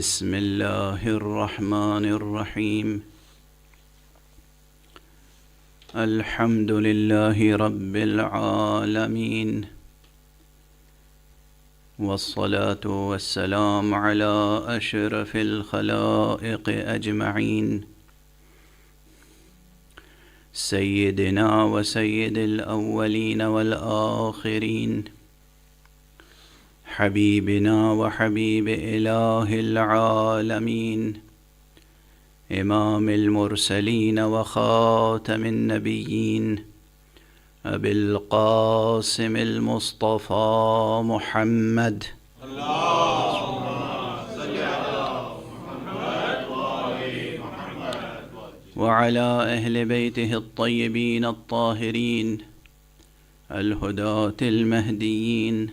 بسم الله الرحمن الرحيم. الحمد لله رب العالمين، والصلاة والسلام على أشرف الخلائق أجمعين، سيدنا وسيد الأولين والآخرين، حبيبنا وحبيب إله العالمين، إمام المرسلين وخاتم النبيين، أبي القاسم المصطفى محمد، اللهم صل على محمد وآل محمد، وعلى أهل بيته الطيبين الطاهرين الهداة المهديين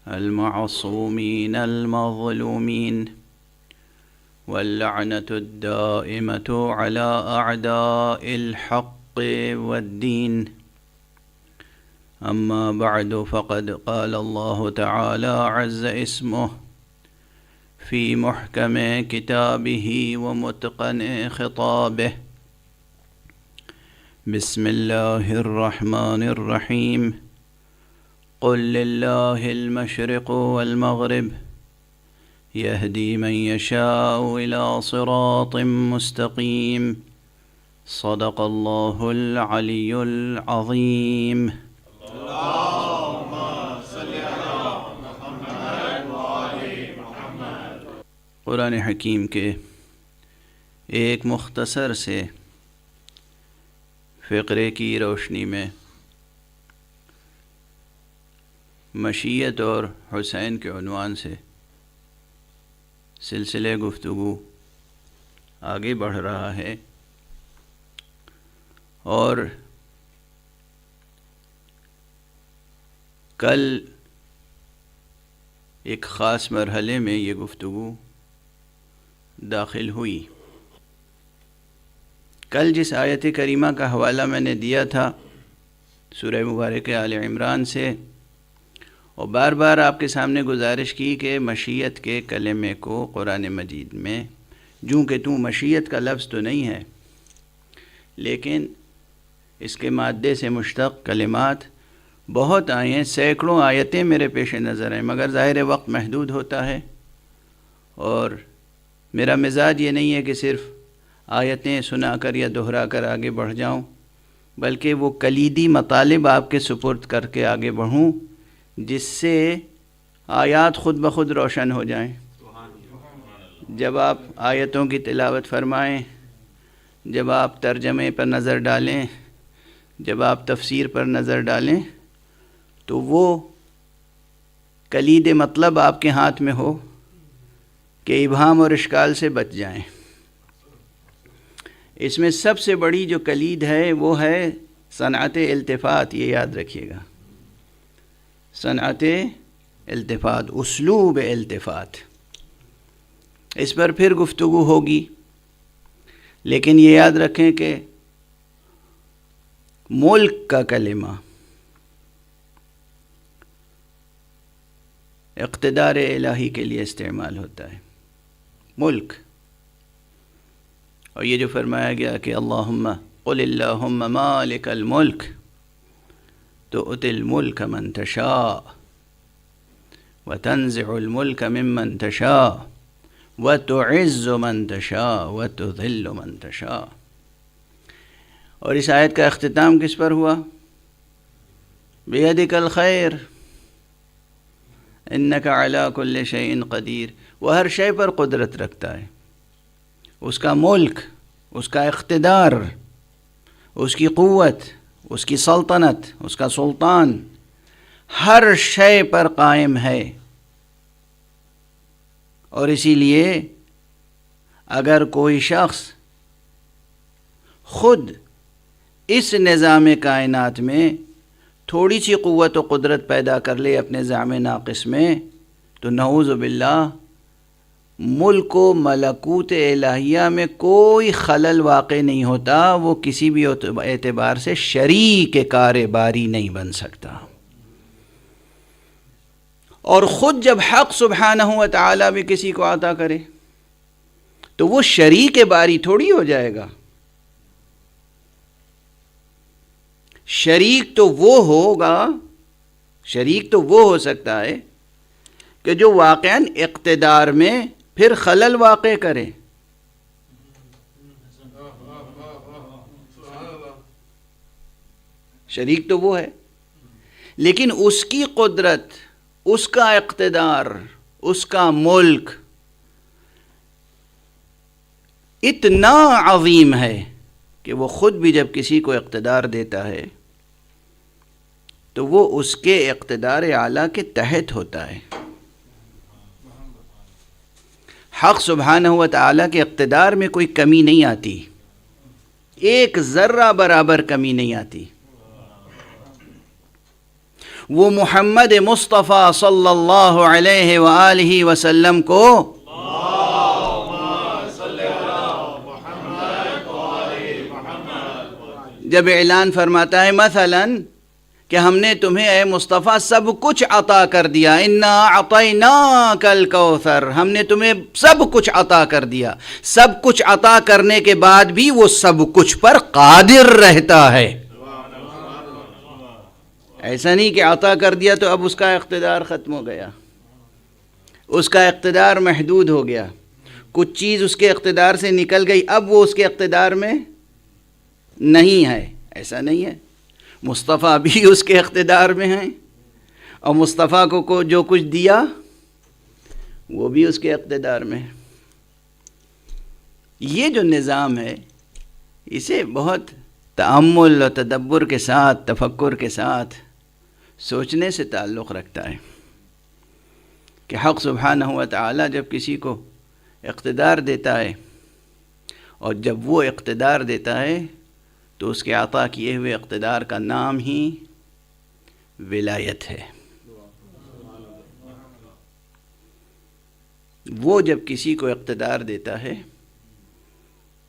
المعصومين المظلومين، واللعنة الدائمة على أعداء الحق والدين. أما بعد، فقد قال الله تعالى عز اسمه في محكم كتابه ومتقن خطابه: بسم الله الرحمن الرحيم. قل لله المشرق والمغرب، يهدي من يشاء إلى صراط مستقيم. صدق الله العلي العظيم. اللهم صل على محمد وآل محمد. قرآن حکیم کے ایک مختصر سے فقرے کی روشنی میں مشیت اور حسین کے عنوان سے سلسلے گفتگو آگے بڑھ رہا ہے، اور کل ایک خاص مرحلے میں یہ گفتگو داخل ہوئی۔ کل جس آیت کریمہ کا حوالہ میں نے دیا تھا سورہ مبارک آل عمران سے، اور بار بار آپ کے سامنے گزارش کی کہ مشیت کے کلمے کو قرآن مجید میں جوں کہ توں مشیت کا لفظ تو نہیں ہے، لیکن اس کے مادے سے مشتق کلمات بہت آئے ہیں، سینکڑوں آیتیں میرے پیش نظر ہیں، مگر ظاہر وقت محدود ہوتا ہے، اور میرا مزاج یہ نہیں ہے کہ صرف آیتیں سنا کر یا دہرا کر آگے بڑھ جاؤں، بلکہ وہ کلیدی مطالب آپ کے سپرد کر کے آگے بڑھوں جس سے آیات خود بخود روشن ہو جائیں۔ جب آپ آیتوں کی تلاوت فرمائیں، جب آپ ترجمے پر نظر ڈالیں، جب آپ تفسیر پر نظر ڈالیں، تو وہ کلید مطلب آپ کے ہاتھ میں ہو کہ ابہام اور اشکال سے بچ جائیں۔ اس میں سب سے بڑی جو کلید ہے وہ ہے صنعت التفات، یہ یاد رکھیے گا، صنعت التفات، اسلوب التفات۔ اس پر پھر گفتگو ہوگی، لیکن یہ یاد رکھیں کہ ملک کا کلمہ اقتدار الہی کے لیے استعمال ہوتا ہے، ملک۔ اور یہ جو فرمایا گیا کہ اللہم قل اللہم مالک الملک تؤتی الملک من تشاء وتنزع الملک ممن تشاء وتعز من تشاء وتذل من تشاء۔ اور اس آیت کا اختتام کس پر ہوا؟ بیدک الخیر انک علی کل شیء قدیر۔ وہ ہر شے پر قدرت رکھتا ہے، اس کا ملک، اس کا اقتدار، اس کی قوت، اس کی سلطنت، اس کا سلطان ہر شے پر قائم ہے۔ اور اسی لیے اگر کوئی شخص خود اس نظام کائنات میں تھوڑی سی قوت و قدرت پیدا کر لے اپنے زعم ناقص میں، تو نعوذ باللہ ملک و ملکوت الہیہ میں کوئی خلل واقع نہیں ہوتا، وہ کسی بھی اعتبار سے شریک کار باری نہیں بن سکتا۔ اور خود جب حق سبحانہ و تعالیٰ بھی کسی کو عطا کرے تو وہ شریک باری تھوڑی ہو جائے گا. شریک تو وہ ہوگا، شریک تو وہ ہو سکتا ہے کہ جو واقعاً اقتدار میں پھر خلل واقع کرے. شریک تو وہ ہے، لیکن اس کی قدرت، اس کا اقتدار، اس کا ملک اتنا عظیم ہے کہ وہ خود بھی جب کسی کو اقتدار دیتا ہے تو وہ اس کے اقتدار اعلیٰ کے تحت ہوتا ہے. حق سبحانہ و تعالیٰ کے اقتدار میں کوئی کمی نہیں آتی، ایک ذرہ برابر کمی نہیں آتی. وہ محمد مصطفیٰ صلی اللہ علیہ وآلہ وسلم کو جب اعلان فرماتا ہے مثلاً کہ ہم نے تمہیں اے مصطفیٰ سب کچھ عطا کر دیا، انا اعطیناک الکوثر، ہم نے تمہیں سب کچھ عطا کر دیا، سب کچھ عطا کرنے کے بعد بھی وہ سب کچھ پر قادر رہتا ہے. ایسا نہیں کہ عطا کر دیا تو اب اس کا اقتدار ختم ہو گیا، اس کا اقتدار محدود ہو گیا، کچھ چیز اس کے اقتدار سے نکل گئی، اب وہ اس کے اقتدار میں نہیں ہے. ایسا نہیں ہے، مصطفیٰ بھی اس کے اقتدار میں ہیں، اور مصطفیٰ کو جو کچھ دیا وہ بھی اس کے اقتدار میں. یہ جو نظام ہے اسے بہت تأمل و تدبر کے ساتھ، تفکر کے ساتھ سوچنے سے تعلق رکھتا ہے کہ حق سبحانہ و تعالیٰ جب کسی کو اقتدار دیتا ہے، اور جب وہ اقتدار دیتا ہے تو اس کے عطا کیے ہوئے اقتدار کا نام ہی ولایت ہے. وہ جب کسی کو اقتدار دیتا ہے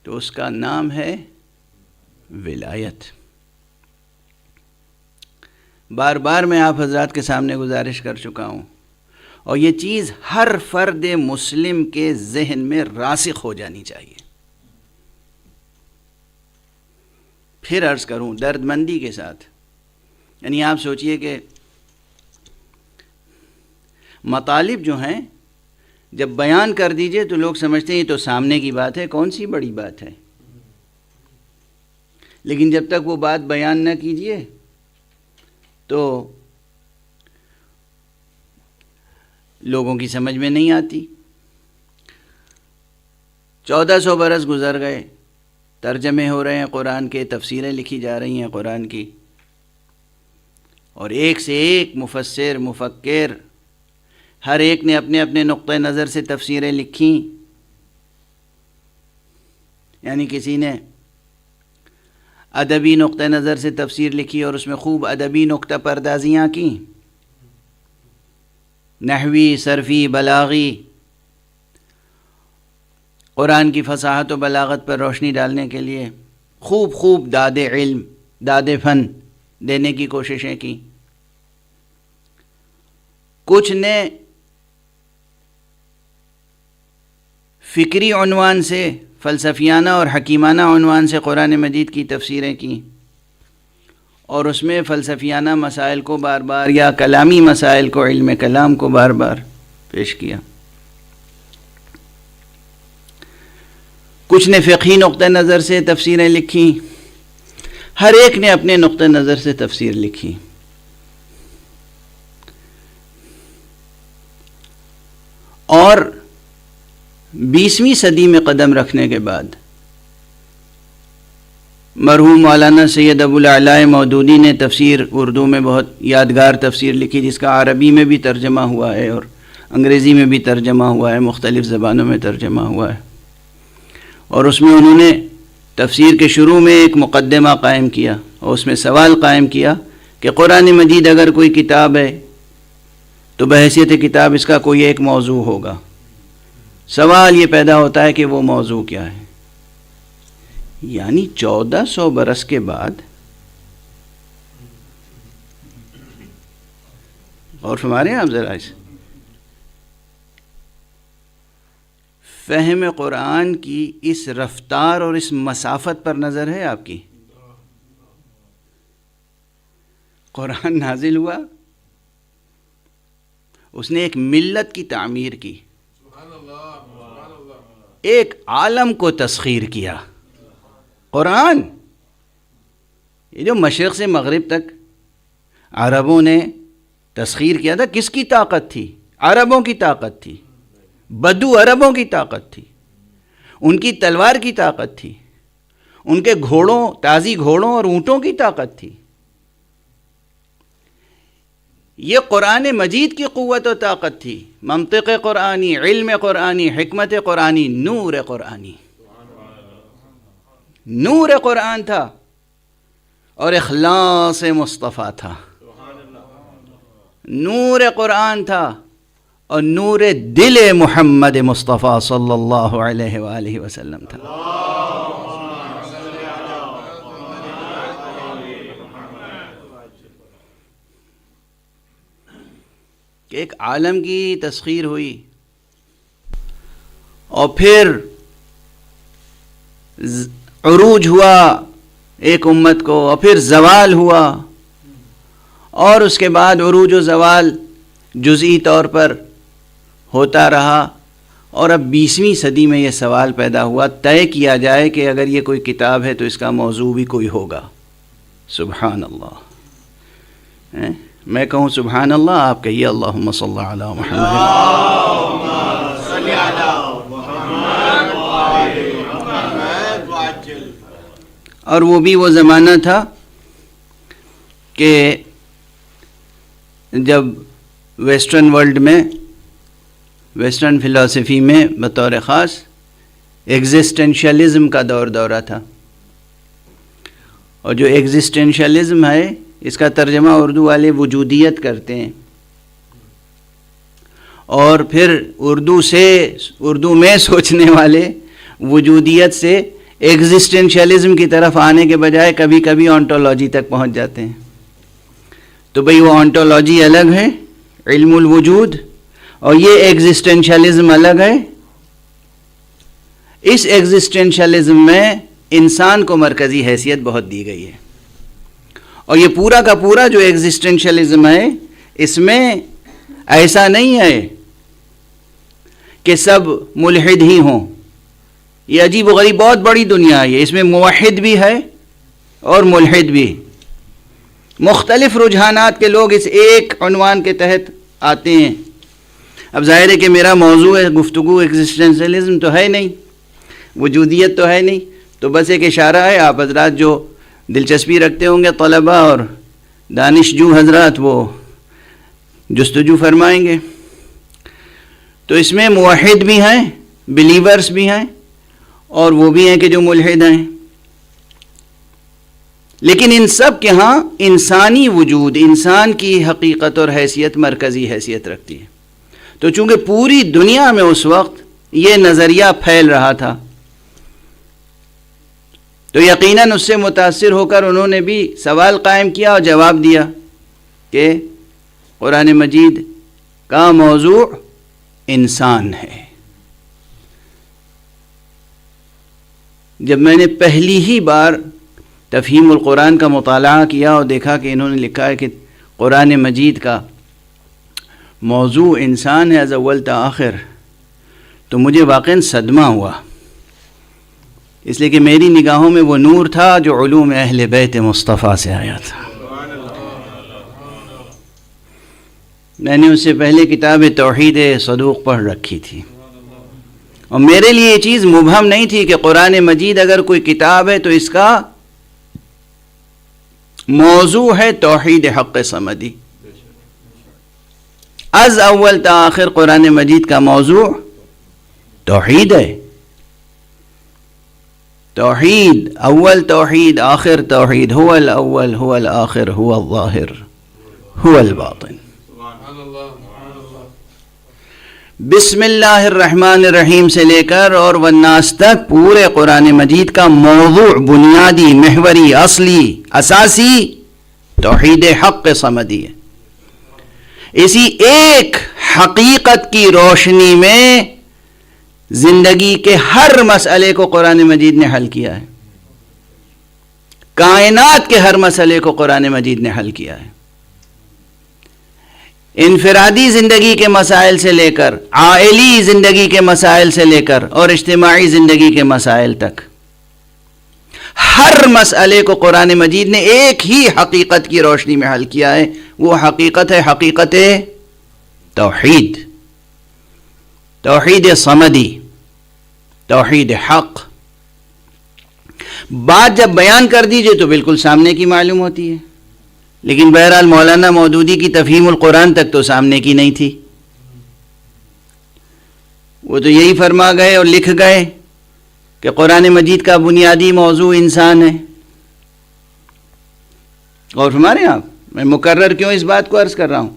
تو اس کا نام ہے ولایت. بار بار میں آپ حضرات کے سامنے گزارش کر چکا ہوں، اور یہ چیز ہر فرد مسلم کے ذہن میں راسخ ہو جانی چاہیے. پھر عرض کروں درد مندی کے ساتھ، یعنی آپ سوچئے کہ مطالب جو ہیں جب بیان کر دیجئے تو لوگ سمجھتے ہیں یہ تو سامنے کی بات ہے، کون سی بڑی بات ہے، لیکن جب تک وہ بات بیان نہ کیجئے تو لوگوں کی سمجھ میں نہیں آتی. 1400 برس گزر گئے، ترجمے ہو رہے ہیں قرآن کے، تفسیریں لکھی جا رہی ہیں قرآن کی، اور ایک سے ایک مفسر، مفکر، ہر ایک نے اپنے اپنے نقطۂ نظر سے تفسیریں لکھیں. یعنی کسی نے ادبی نقطۂ نظر سے تفسیر لکھی اور اس میں خوب ادبی نقطہ پردازیاں کیں، نحوی، صرفی، بلاغی، قرآن کی فصاحت و بلاغت پر روشنی ڈالنے کے لیے خوب داد علم، داد فن دینے کی کوششیں کی. کچھ نے فکری عنوان سے، فلسفیانہ اور حکیمانہ عنوان سے قرآن مجید کی تفسیریں کی، اور اس میں فلسفیانہ مسائل کو بار بار یا کلامی مسائل کو، علم کلام کو بار بار پیش کیا. کچھ نے فقہی نقطہ نظر سے تفسیریں لکھی، ہر ایک نے اپنے نقطہ نظر سے تفسیر لکھی. اور 20ویں صدی میں قدم رکھنے کے بعد مرحوم مولانا سید ابوالعلاء مودودی نے تفسیر اردو میں بہت یادگار تفسیر لکھی، جس کا عربی میں بھی ترجمہ ہوا ہے اور انگریزی میں بھی ترجمہ ہوا ہے، مختلف زبانوں میں ترجمہ ہوا ہے. اور اس میں انہوں نے تفسیر کے شروع میں ایک مقدمہ قائم کیا، اور اس میں سوال قائم کیا کہ قرآن مجید اگر کوئی کتاب ہے تو بحیثیت کتاب اس کا کوئی ایک موضوع ہوگا. سوال یہ پیدا ہوتا ہے کہ وہ موضوع کیا ہے. یعنی 1400 برس کے بعد، اور فرما رہے ہیں آپ ذرا اس فہم قرآن کی اس رفتار اور اس مسافت پر نظر ہے آپ کی؟ قرآن نازل ہوا، اس نے ایک ملت کی تعمیر کی، ایک عالم کو تسخیر کیا۔ قرآن یہ جو مشرق سے مغرب تک عربوں نے تسخیر کیا تھا، کس کی طاقت تھی؟ عربوں کی طاقت تھی، بدو عربوں کی طاقت تھی، ان کی تلوار کی طاقت تھی، ان کے گھوڑوں، تازی گھوڑوں اور اونٹوں کی طاقت تھی۔ یہ قرآن مجید کی قوت و طاقت تھی، منطق قرآنی، علم قرآنی، حکمت قرآنی، نور قرآنی۔ نور قرآن تھا اور اخلاص مصطفیٰ تھا، نور قرآن تھا اور نور دل محمد مصطفیٰ صلی اللہ علیہ وآلہ وسلم تھا۔ کہ ایک عالم کی تسخیر ہوئی اور پھر عروج ہوا ایک امت کو، اور پھر زوال ہوا، اور اس کے بعد عروج و زوال جزئی طور پر ہوتا رہا، اور اب 20ویں صدی میں یہ سوال پیدا ہوا، طے کیا جائے کہ اگر یہ کوئی کتاب ہے تو اس کا موضوع بھی کوئی ہوگا۔ سبحان اللہ، میں کہوں سبحان اللہ، آپ کہیے اللہم صلی علی محمد۔ اور وہ بھی وہ زمانہ تھا کہ جب ویسٹرن ورلڈ میں، ویسٹرن فلسفی میں بطور خاص ایگزسٹینشلزم کا دورہ تھا، اور جو ایگزسٹینشلزم ہے اس کا ترجمہ اردو والے وجودیت کرتے ہیں، اور پھر اردو میں سوچنے والے وجودیت سے ایگزسٹینشلزم کی طرف آنے کے بجائے کبھی کبھی آنٹولوجی تک پہنچ جاتے ہیں۔ تو بھئی وہ آنٹولوجی الگ ہے، علم الوجود، اور یہ ایگزسٹینشلزم الگ ہے۔ اس ایگزسٹینشلزم میں انسان کو مرکزی حیثیت بہت دی گئی ہے، اور یہ پورا کا پورا جو ایگزسٹینشلزم ہے اس میں ایسا نہیں ہے کہ سب ملحد ہی ہوں۔ یہ عجیب و غریب بہت بڑی دنیا ہے، اس میں موحد بھی ہے اور ملحد بھی، مختلف رجحانات کے لوگ اس ایک عنوان کے تحت آتے ہیں۔ اب ظاہر ہے کہ میرا موضوع ہے گفتگو ایگزسٹینشلزم تو ہے نہیں، وجودیت تو ہے نہیں، تو بس ایک اشارہ ہے، آپ حضرات جو دلچسپی رکھتے ہوں گے، طلباء اور دانشجو حضرات، وہ جستجو فرمائیں گے۔ تو اس میں موحد بھی ہیں، بلیورز بھی ہیں، اور وہ بھی ہیں کہ جو ملحد ہیں، لیکن ان سب کے ہاں انسانی وجود، انسان کی حقیقت اور حیثیت مرکزی حیثیت رکھتی ہے۔ تو چونکہ پوری دنیا میں اس وقت یہ نظریہ پھیل رہا تھا، تو یقیناً اس سے متاثر ہو کر انہوں نے بھی سوال قائم کیا اور جواب دیا کہ قرآن مجید کا موضوع انسان ہے۔ جب میں نے پہلی ہی بار تفہیم القرآن کا مطالعہ کیا اور دیکھا کہ انہوں نے لکھا ہے کہ قرآن مجید کا موضوع انسان ہے از اول تا آخر، تو مجھے واقعاً صدمہ ہوا، اس لیے کہ میری نگاہوں میں وہ نور تھا جو علوم اہل بیت مصطفیٰ سے آیا تھا۔ میں نے اس سے پہلے کتاب توحید صدوق پڑھ رکھی تھی، اور میرے لیے یہ چیز مبہم نہیں تھی کہ قرآن مجید اگر کوئی کتاب ہے تو اس کا موضوع ہے توحید حق صمدی۔ از اول تا آخر قرآن مجید کا موضوع توحید ہے، توحید، اول توحید، آخر توحید، هو الاول، هو الآخر، هو الظاہر، هو الباطن۔ بسم اللہ الرحمن الرحیم سے لے کر اور والناس تک پورے قرآن مجید کا موضوع، بنیادی، محوری، اصلی، اساسی توحید حق صمدی ہے۔ اسی ایک حقیقت کی روشنی میں زندگی کے ہر مسئلے کو قرآن مجید نے حل کیا ہے، کائنات کے ہر مسئلے کو قرآن مجید نے حل کیا ہے، انفرادی زندگی کے مسائل سے لے کر، عائلی زندگی کے مسائل سے لے کر، اور اجتماعی زندگی کے مسائل تک، ہر مسئلے کو قرآن مجید نے ایک ہی حقیقت کی روشنی میں حل کیا ہے۔ وہ حقیقت ہے حقیقت توحید، توحید صمدی، توحید حق۔ بات جب بیان کر دیجئے تو بالکل سامنے کی معلوم ہوتی ہے، لیکن بہرحال مولانا مودودی کی تفہیم القرآن تک تو سامنے کی نہیں تھی۔ وہ تو یہی فرما گئے اور لکھ گئے کہ قرآن مجید کا بنیادی موضوع انسان ہے۔ اور ہمارے آپ میں مکرر کیوں اس بات کو عرض کر رہا ہوں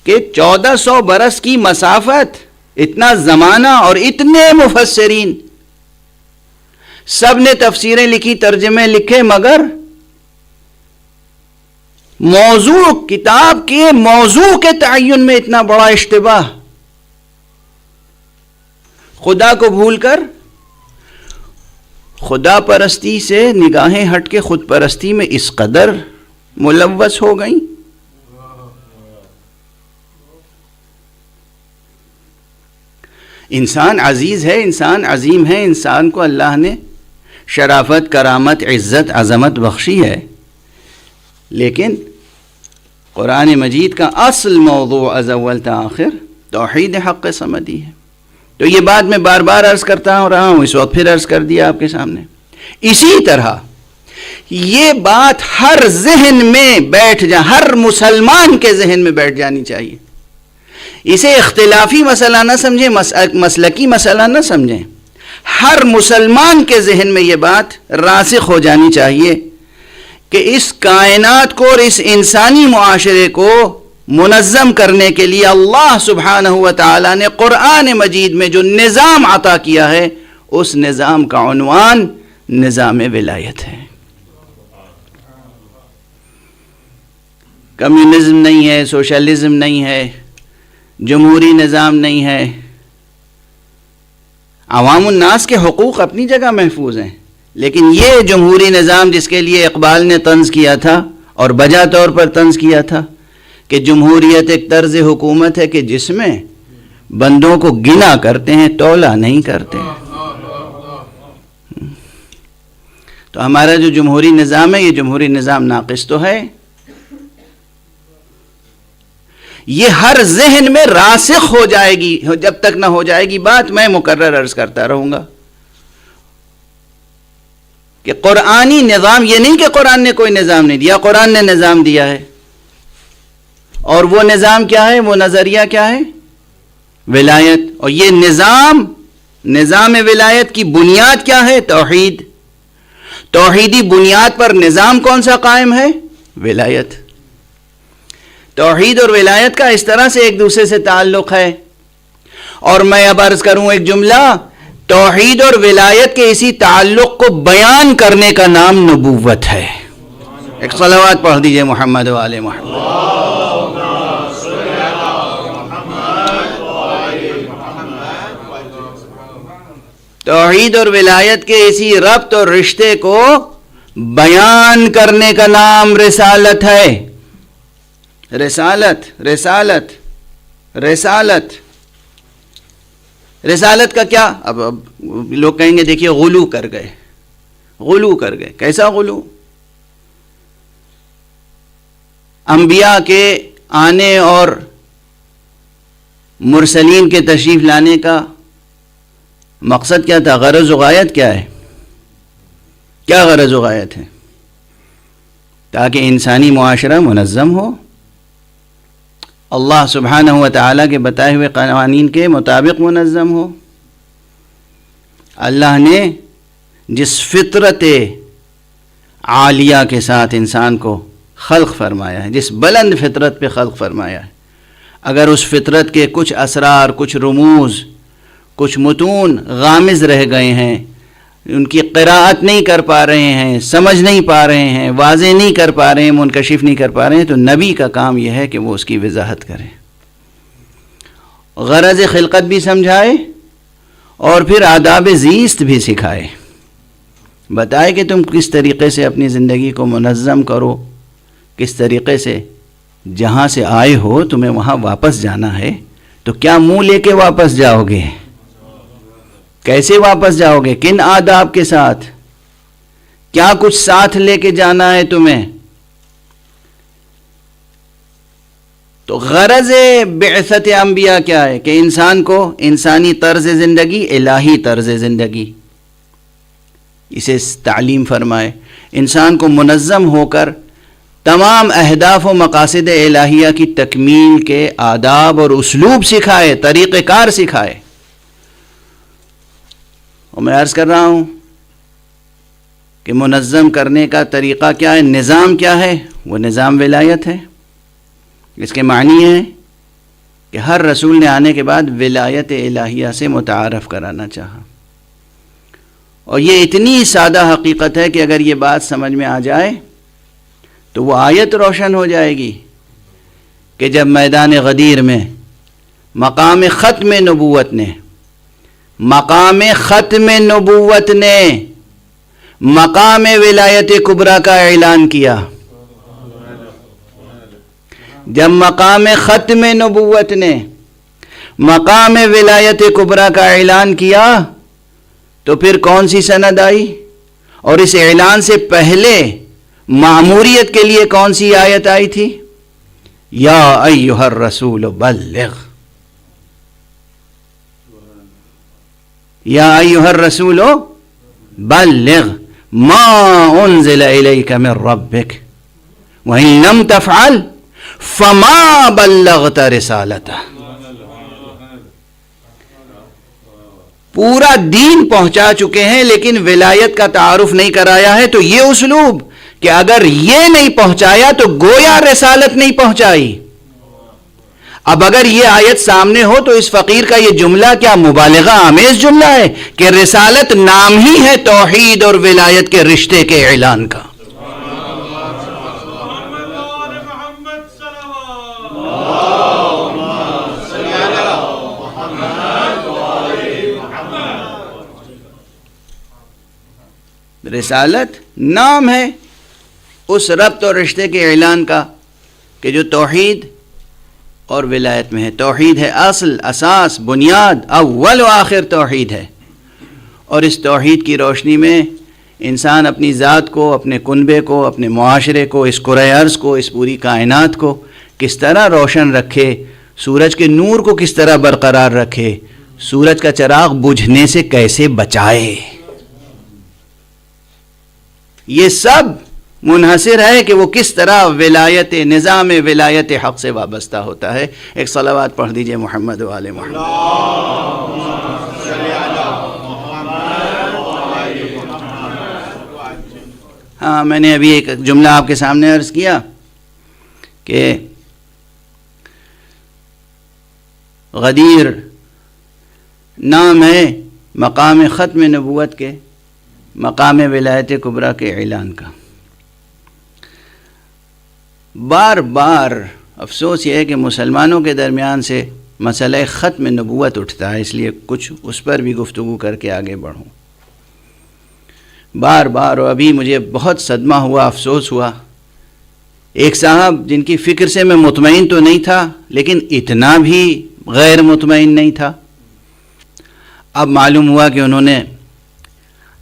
کہ 1400 برس کی مسافت، اتنا زمانہ اور اتنے مفسرین، سب نے تفسیریں لکھی، ترجمے لکھے، مگر موضوع، کتاب کے موضوع کے تعین میں اتنا بڑا اشتباہ، خدا کو بھول کر خدا پرستی سے نگاہیں ہٹ کے خود پرستی میں اس قدر ملوث ہو گئیں۔ انسان عزیز ہے، انسان عظیم ہے، انسان کو اللہ نے شرافت، کرامت، عزت، عظمت بخشی ہے، لیکن قرآن مجید کا اصل موضوع از اول تا آخر توحید حق صمدی ہے۔ تو یہ بات میں بار بار عرض کرتا رہا ہوں، اس وقت پھر عرض کر دیا آپ کے سامنے۔ اسی طرح یہ بات ہر ذہن میں بیٹھ ہر مسلمان کے ذہن میں بیٹھ جانی چاہیے۔ اسے اختلافی مسئلہ نہ سمجھیں، مسلکی مسئلہ نہ سمجھیں، ہر مسلمان کے ذہن میں یہ بات راسخ ہو جانی چاہیے کہ اس کائنات کو اور اس انسانی معاشرے کو منظم کرنے کے لیے اللہ سبحانہ و تعالی نے قرآن مجید میں جو نظام عطا کیا ہے، اس نظام کا عنوان نظام ولایت ہے۔ کمیونزم نہیں ہے، سوشلزم نہیں ہے، جمہوری نظام نہیں ہے۔ عوام الناس کے حقوق اپنی جگہ محفوظ ہیں، لیکن یہ جمہوری نظام جس کے لیے اقبال نے طنز کیا تھا اور بجا طور پر طنز کیا تھا کہ جمہوریت ایک طرز حکومت ہے کہ جس میں بندوں کو گنا کرتے ہیں، تولا نہیں کرتے۔ تو ہمارا جو جمہوری نظام ہے، یہ جمہوری نظام ناقص تو ہے، یہ ہر ذہن میں راسخ ہو جائے گی۔ جب تک نہ ہو جائے گی بات، میں مکرر عرض کرتا رہوں گا کہ قرآنی نظام، یہ نہیں کہ قرآن نے کوئی نظام نہیں دیا، قرآن نے نظام دیا ہے، اور وہ نظام کیا ہے، وہ نظریہ کیا ہے، ولایت۔ اور یہ نظام ولایت کی بنیاد کیا ہے، توحید۔ توحیدی بنیاد پر نظام کون سا قائم ہے، ولایت۔ توحید اور ولایت کا اس طرح سے ایک دوسرے سے تعلق ہے۔ اور میں اب عرض کروں ایک جملہ، توحید اور ولایت کے اسی تعلق کو بیان کرنے کا نام نبوت ہے۔ ایک صلوات پڑھ دیجئے محمد و آل محمد۔ توحید اور ولایت کے اسی ربط اور رشتے کو بیان کرنے کا نام رسالت ہے۔ رسالت رسالت رسالت رسالت کا کیا؟ اب لوگ کہیں گے دیکھیے غلو کر گئے، غلو کر گئے۔ کیسا غلو؟ انبیاء کے آنے اور مرسلین کے تشریف لانے کا مقصد کیا تھا، غرض و غایت کیا ہے؟ کیا غرض و غایت ہے؟ تاکہ انسانی معاشرہ منظم ہو، اللہ سبحانہ و تعالیٰ کے بتائے ہوئے قوانین کے مطابق منظم ہو۔ اللہ نے جس فطرت عالیہ کے ساتھ انسان کو خلق فرمایا ہے، جس بلند فطرت پہ خلق فرمایا ہے، اگر اس فطرت کے کچھ اسرار، کچھ رموز، کچھ متون غامض رہ گئے ہیں، ان کی قراءت نہیں کر پا رہے ہیں، سمجھ نہیں پا رہے ہیں، واضح نہیں کر پا رہے ہیں، منکشف نہیں کر پا رہے ہیں، تو نبی کا کام یہ ہے کہ وہ اس کی وضاحت کرے، غرض خلقت بھی سمجھائے اور پھر آداب زیست بھی سکھائے، بتائے کہ تم کس طریقے سے اپنی زندگی کو منظم کرو، کس طریقے سے جہاں سے آئے ہو تمہیں وہاں واپس جانا ہے تو کیا منہ لے کے واپس جاؤ گے، کیسے واپس جاؤ گے، کن آداب کے ساتھ، کیا کچھ ساتھ لے کے جانا ہے تمہیں۔ تو غرض بعثت انبیاء کیا ہے کہ انسان کو انسانی طرز زندگی، الہی طرز زندگی، اسے تعلیم فرمائے، انسان کو منظم ہو کر تمام اہداف و مقاصد الہیہ کی تکمیل کے آداب اور اسلوب سکھائے، طریقہ کار سکھائے۔ اور میں عرض کر رہا ہوں کہ منظم کرنے کا طریقہ کیا ہے، نظام کیا ہے، وہ نظام ولایت ہے۔ اس کے معنی ہے کہ ہر رسول نے آنے کے بعد ولایت الہیہ سے متعارف کرانا چاہا، اور یہ اتنی سادہ حقیقت ہے کہ اگر یہ بات سمجھ میں آ جائے تو وہ آیت روشن ہو جائے گی کہ جب میدان غدیر میں مقام ختم نبوت نے مقام ولایت کبریٰ کا اعلان کیا، جب مقام ختم نبوت نے مقام ولایت کبریٰ کا اعلان کیا تو پھر کون سی سند آئی، اور اس اعلان سے پہلے مأموریت کے لیے کون سی آیت آئی تھی؟ یا ایھا الرسول بلغ، یا ایھا الرسول بلغ ما انزل الیک من ربک وان لم تفعل فما بلغت رسالتہ۔ پورا دین پہنچا چکے ہیں لیکن ولایت کا تعارف نہیں کرایا ہے، تو یہ اسلوب کہ اگر یہ نہیں پہنچایا تو گویا رسالت نہیں پہنچائی۔ اب اگر یہ آیت سامنے ہو تو اس فقیر کا یہ جملہ کیا مبالغہ آمیز جملہ ہے کہ رسالت نام ہی ہے توحید اور ولایت کے رشتے کے اعلان کا۔ رسالت نام ہے اس ربط اور رشتے کے اعلان کا کہ جو توحید اور ولایت میں ہے۔ توحید ہے اصل، اساس، بنیاد، اول و آخر توحید ہے، اور اس توحید کی روشنی میں انسان اپنی ذات کو، اپنے کنبے کو، اپنے معاشرے کو، اس کرۂ ارض کو، اس پوری کائنات کو کس طرح روشن رکھے، سورج کے نور کو کس طرح برقرار رکھے، سورج کا چراغ بجھنے سے کیسے بچائے، یہ سب منحصر ہے کہ وہ کس طرح ولایت، نظام ولایت حق سے وابستہ ہوتا ہے۔ ایک صلوات پڑھ دیجئے محمد و آل محمد۔ ہاں، میں نے ابھی ایک جملہ آپ کے سامنے عرض کیا کہ غدیر نام ہے مقام ختم نبوت کے، مقام ولایت کبریٰ کے اعلان کا۔ بار بار افسوس یہ ہے کہ مسلمانوں کے درمیان سے مسئلہ ختم نبوت اٹھتا ہے، اس لیے کچھ اس پر بھی گفتگو کر کے آگے بڑھوں۔ بار بار، اور ابھی مجھے بہت صدمہ ہوا، افسوس ہوا، ایک صاحب جن کی فکر سے میں مطمئن تو نہیں تھا لیکن اتنا بھی غیر مطمئن نہیں تھا، اب معلوم ہوا کہ انہوں نے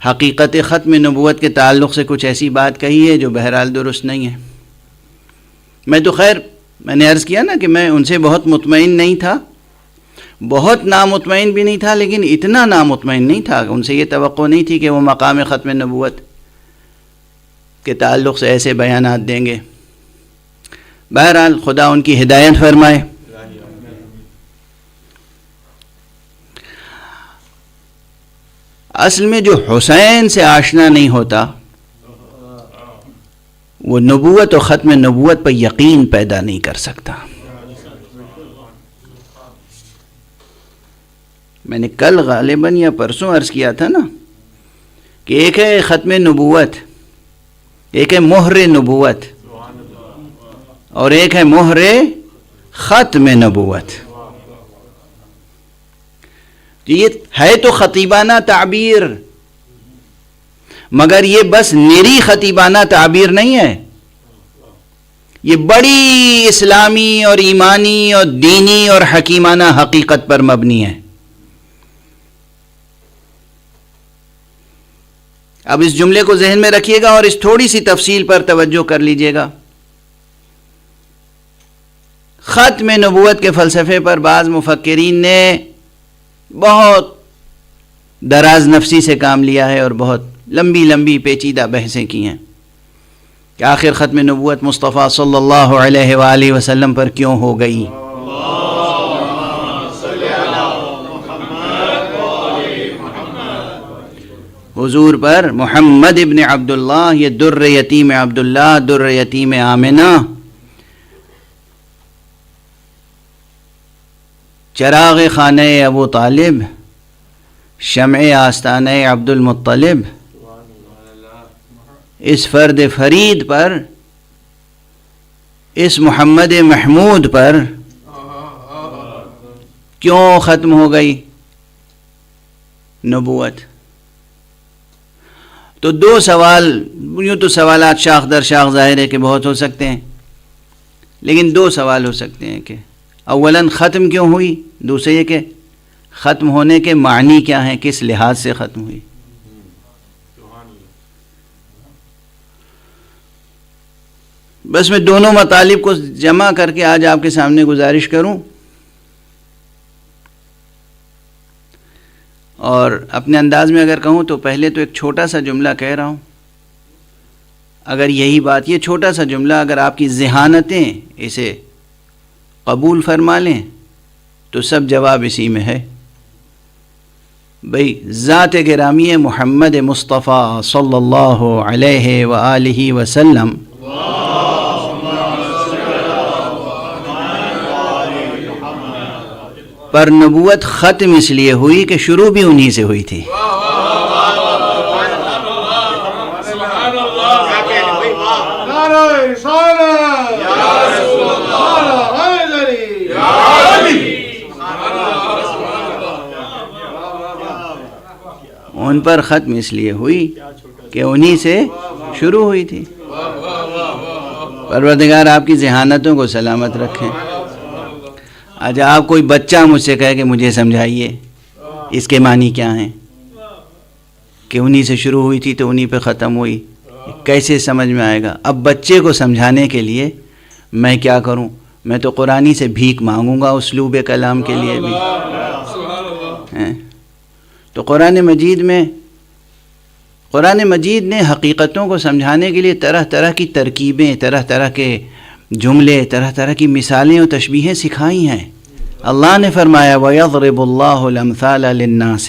حقیقت ختم نبوت کے تعلق سے کچھ ایسی بات کہی ہے جو بہرحال درست نہیں ہے۔ میں نے عرض کیا نا کہ میں ان سے بہت مطمئن نہیں تھا، بہت نامطمئن بھی نہیں تھا، لیکن اتنا نامطمئن نہیں تھا کہ ان سے یہ توقع نہیں تھی کہ وہ مقام ختم نبوت کے تعلق سے ایسے بیانات دیں گے۔ بہرحال خدا ان کی ہدایت فرمائے۔ اصل میں جو حسین سے آشنا نہیں ہوتا وہ نبوت و ختم نبوت پر یقین پیدا نہیں کر سکتا۔ میں نے کل غالباً یا پرسوں عرض کیا تھا نا کہ ایک ہے ختم نبوت، ایک ہے مہر نبوت، اور ایک ہے مہر ختم نبوت۔ یہ ہے تو خطیبانہ تعبیر، مگر یہ بس نری خطیبانہ تعبیر نہیں ہے، یہ بڑی اسلامی اور ایمانی اور دینی اور حکیمانہ حقیقت پر مبنی ہے۔ اب اس جملے کو ذہن میں رکھیے گا اور اس تھوڑی سی تفصیل پر توجہ کر لیجئے گا۔ ختم نبوت کے فلسفے پر بعض مفکرین نے بہت دراز نفسی سے کام لیا ہے اور بہت لمبی لمبی پیچیدہ بحثیں کی ہیں کہ آخر ختم نبوت مصطفیٰ صلی اللہ علیہ وآلہ وسلم پر کیوں ہو گئی۔ حضور پر محمد ابن عبداللہ، یہ در یتیم عبداللہ، در یتیم آمنہ، چراغ خانہ ابو طالب، شمع آستانہ عبد المطلب، اس فرد فرید پر، اس محمد محمود پر کیوں ختم ہو گئی نبوت؟ تو دو سوال، یوں تو سوالات شاخ در شاخ ظاہر ہے کہ بہت ہو سکتے ہیں، لیکن دو سوال ہو سکتے ہیں کہ اولاً ختم کیوں ہوئی، دوسرے یہ کہ ختم ہونے کے معنی کیا ہیں، کس لحاظ سے ختم ہوئی۔ بس میں دونوں مطالب کو جمع کر کے آج آپ کے سامنے گزارش کروں، اور اپنے انداز میں اگر کہوں تو پہلے تو ایک چھوٹا سا جملہ کہہ رہا ہوں، اگر یہی بات، یہ چھوٹا سا جملہ اگر آپ کی ذہانتیں اسے قبول فرما لیں تو سب جواب اسی میں ہے۔ بھئی ذات گرامی محمد مصطفیٰ صلی اللہ علیہ وآلہ وسلم پر نبوت ختم اس لیے ہوئی کہ شروع بھی انہی سے ہوئی تھی۔ ان پر ختم اس لیے ہوئی کہ انہی سے شروع ہوئی تھی۔ پروردگار آپ کی ذہانتوں کو سلامت رکھیں۔ آج آپ کوئی بچہ مجھ سے کہے کہ مجھے سمجھائیے اس کے معنی کیا ہیں، کہ انہی سے شروع ہوئی تھی تو انہی پہ ختم ہوئی، کیسے سمجھ میں آئے گا؟ اب بچے کو سمجھانے کے لیے میں کیا کروں؟ میں تو قرآنی سے بھیک مانگوں گا اسلوب کلام کے لیے بھی۔ تو قرآن مجید نے حقیقتوں کو سمجھانے کے لیے طرح طرح کی ترکیبیں، طرح طرح کے جملے، طرح طرح کی مثالیں اور تشبیہیں سکھائی ہیں۔ اللہ نے فرمایا وَيَضْرِبُ اللَّهُ الْأَمْثَالَ لِلنَّاسِ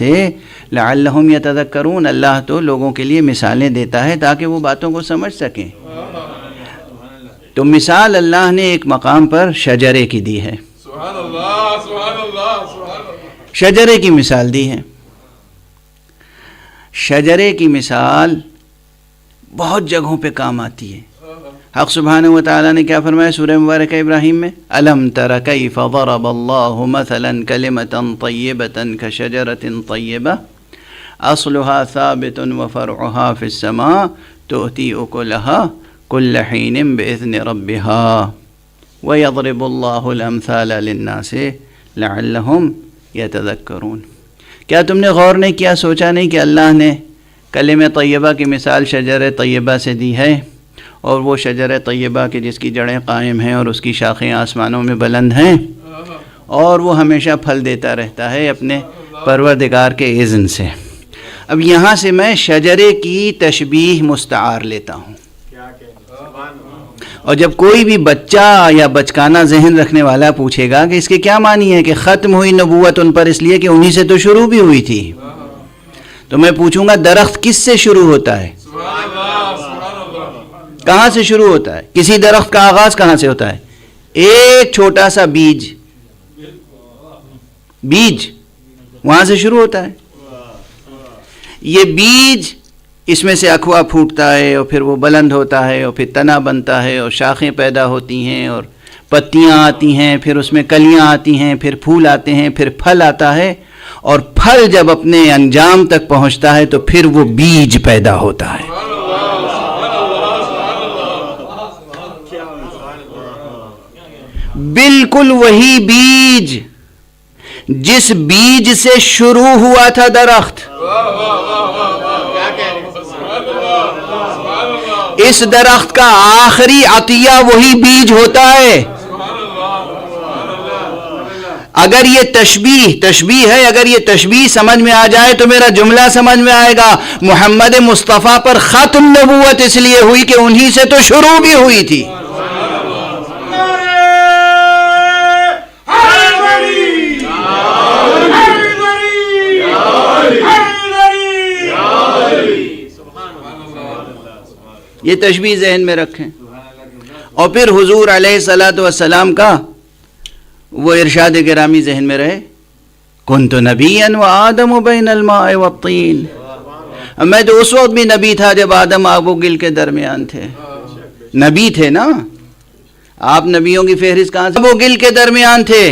لَعَلَّهُمْ يَتَذَكَّرُونَ، اللہ تو لوگوں کے لیے مثالیں دیتا ہے تاکہ وہ باتوں کو سمجھ سکیں۔ تو مثال اللہ نے ایک مقام پر شجرے کی دی ہے، سبحان اللہ سبحان اللہ سبحان اللہ، شجرے کی مثال دی ہے۔ شجرے کی مثال بہت جگہوں پہ کام آتی ہے۔ حق سبحانہ و تعالیٰ نے کیا فرمایا سورہ مبارکہ ابراہیم میں؟ أَلَمْ تَرَ كَيْفَ ضَرَبَ اللَّهُ مَثَلًا كَلِمَةً طَيِّبَةً كَشَجَرَةٍ طَيِّبَةٍ أَصْلُهَا ثَابِتٌ وَفَرْعُهَا فِي السَّمَاءِ تُؤْتِي أُكُلَهَا كُلَّ حِينٍ بِإِذْنِ رَبِّهَا وَيَضْرِبُ اللَّهُ الْأَمْثَالَ لِلنَّاسِ لَعَلَّهُمْ يَتَذَكَّرُونَ۔ کیا تم نے غور نہیں کیا، سوچا نہیں کہ اللہ نے کلمہ طیبہ کی مثال شجر طیبہ سے دی ہے، اور وہ شجر طیبہ کے جس کی جڑیں قائم ہیں اور اس کی شاخیں آسمانوں میں بلند ہیں، اور وہ ہمیشہ پھل دیتا رہتا ہے اپنے پروردگار کے اذن سے۔ اب یہاں سے میں شجرے کی تشبیہ مستعار لیتا ہوں، اور جب کوئی بھی بچہ یا بچکانہ ذہن رکھنے والا پوچھے گا کہ اس کے کیا معنی ہے کہ ختم ہوئی نبوت ان پر اس لیے کہ انہی سے تو شروع بھی ہوئی تھی، تو میں پوچھوں گا درخت کس سے شروع ہوتا ہے؟ کہاں سے شروع ہوتا ہے؟ کسی درخت کا آغاز کہاں سے ہوتا ہے؟ ایک چھوٹا سا بیج وہاں سے شروع ہوتا ہے۔ یہ بیج، اس میں سے اخوا پھوٹتا ہے اور پھر وہ بلند ہوتا ہے اور پھر تنا بنتا ہے اور شاخیں پیدا ہوتی ہیں اور پتیاں آتی ہیں، پھر اس میں کلیاں آتی ہیں، پھر پھول آتے ہیں، پھر پھل آتا ہے، اور پھل جب اپنے انجام تک پہنچتا ہے تو پھر وہ بیج پیدا ہوتا ہے. بالکل وہی بیج جس بیج سے شروع ہوا تھا درخت، اس درخت کا آخری عطیہ وہی بیج ہوتا ہے. اگر یہ تشبیہ ہے، اگر یہ تشبیہ سمجھ میں آ جائے تو میرا جملہ سمجھ میں آئے گا. محمد مصطفیٰ پر ختم نبوت اس لیے ہوئی کہ انہی سے تو شروع بھی ہوئی تھی. یہ تشبیہ ذہن میں رکھیں. اور پھر حضور علیہ الصلوۃ والسلام کا وہ ارشاد گرامی ذہن میں رہے، کنت نبیا وآدم بین الماء والطین. میں تو اس وقت بھی نبی تھا جب آدم آب و گل کے درمیان تھے. نبی تھے نا آپ، نبیوں کی فہرست کہاں سے؟ آب و گل کے درمیان تھے.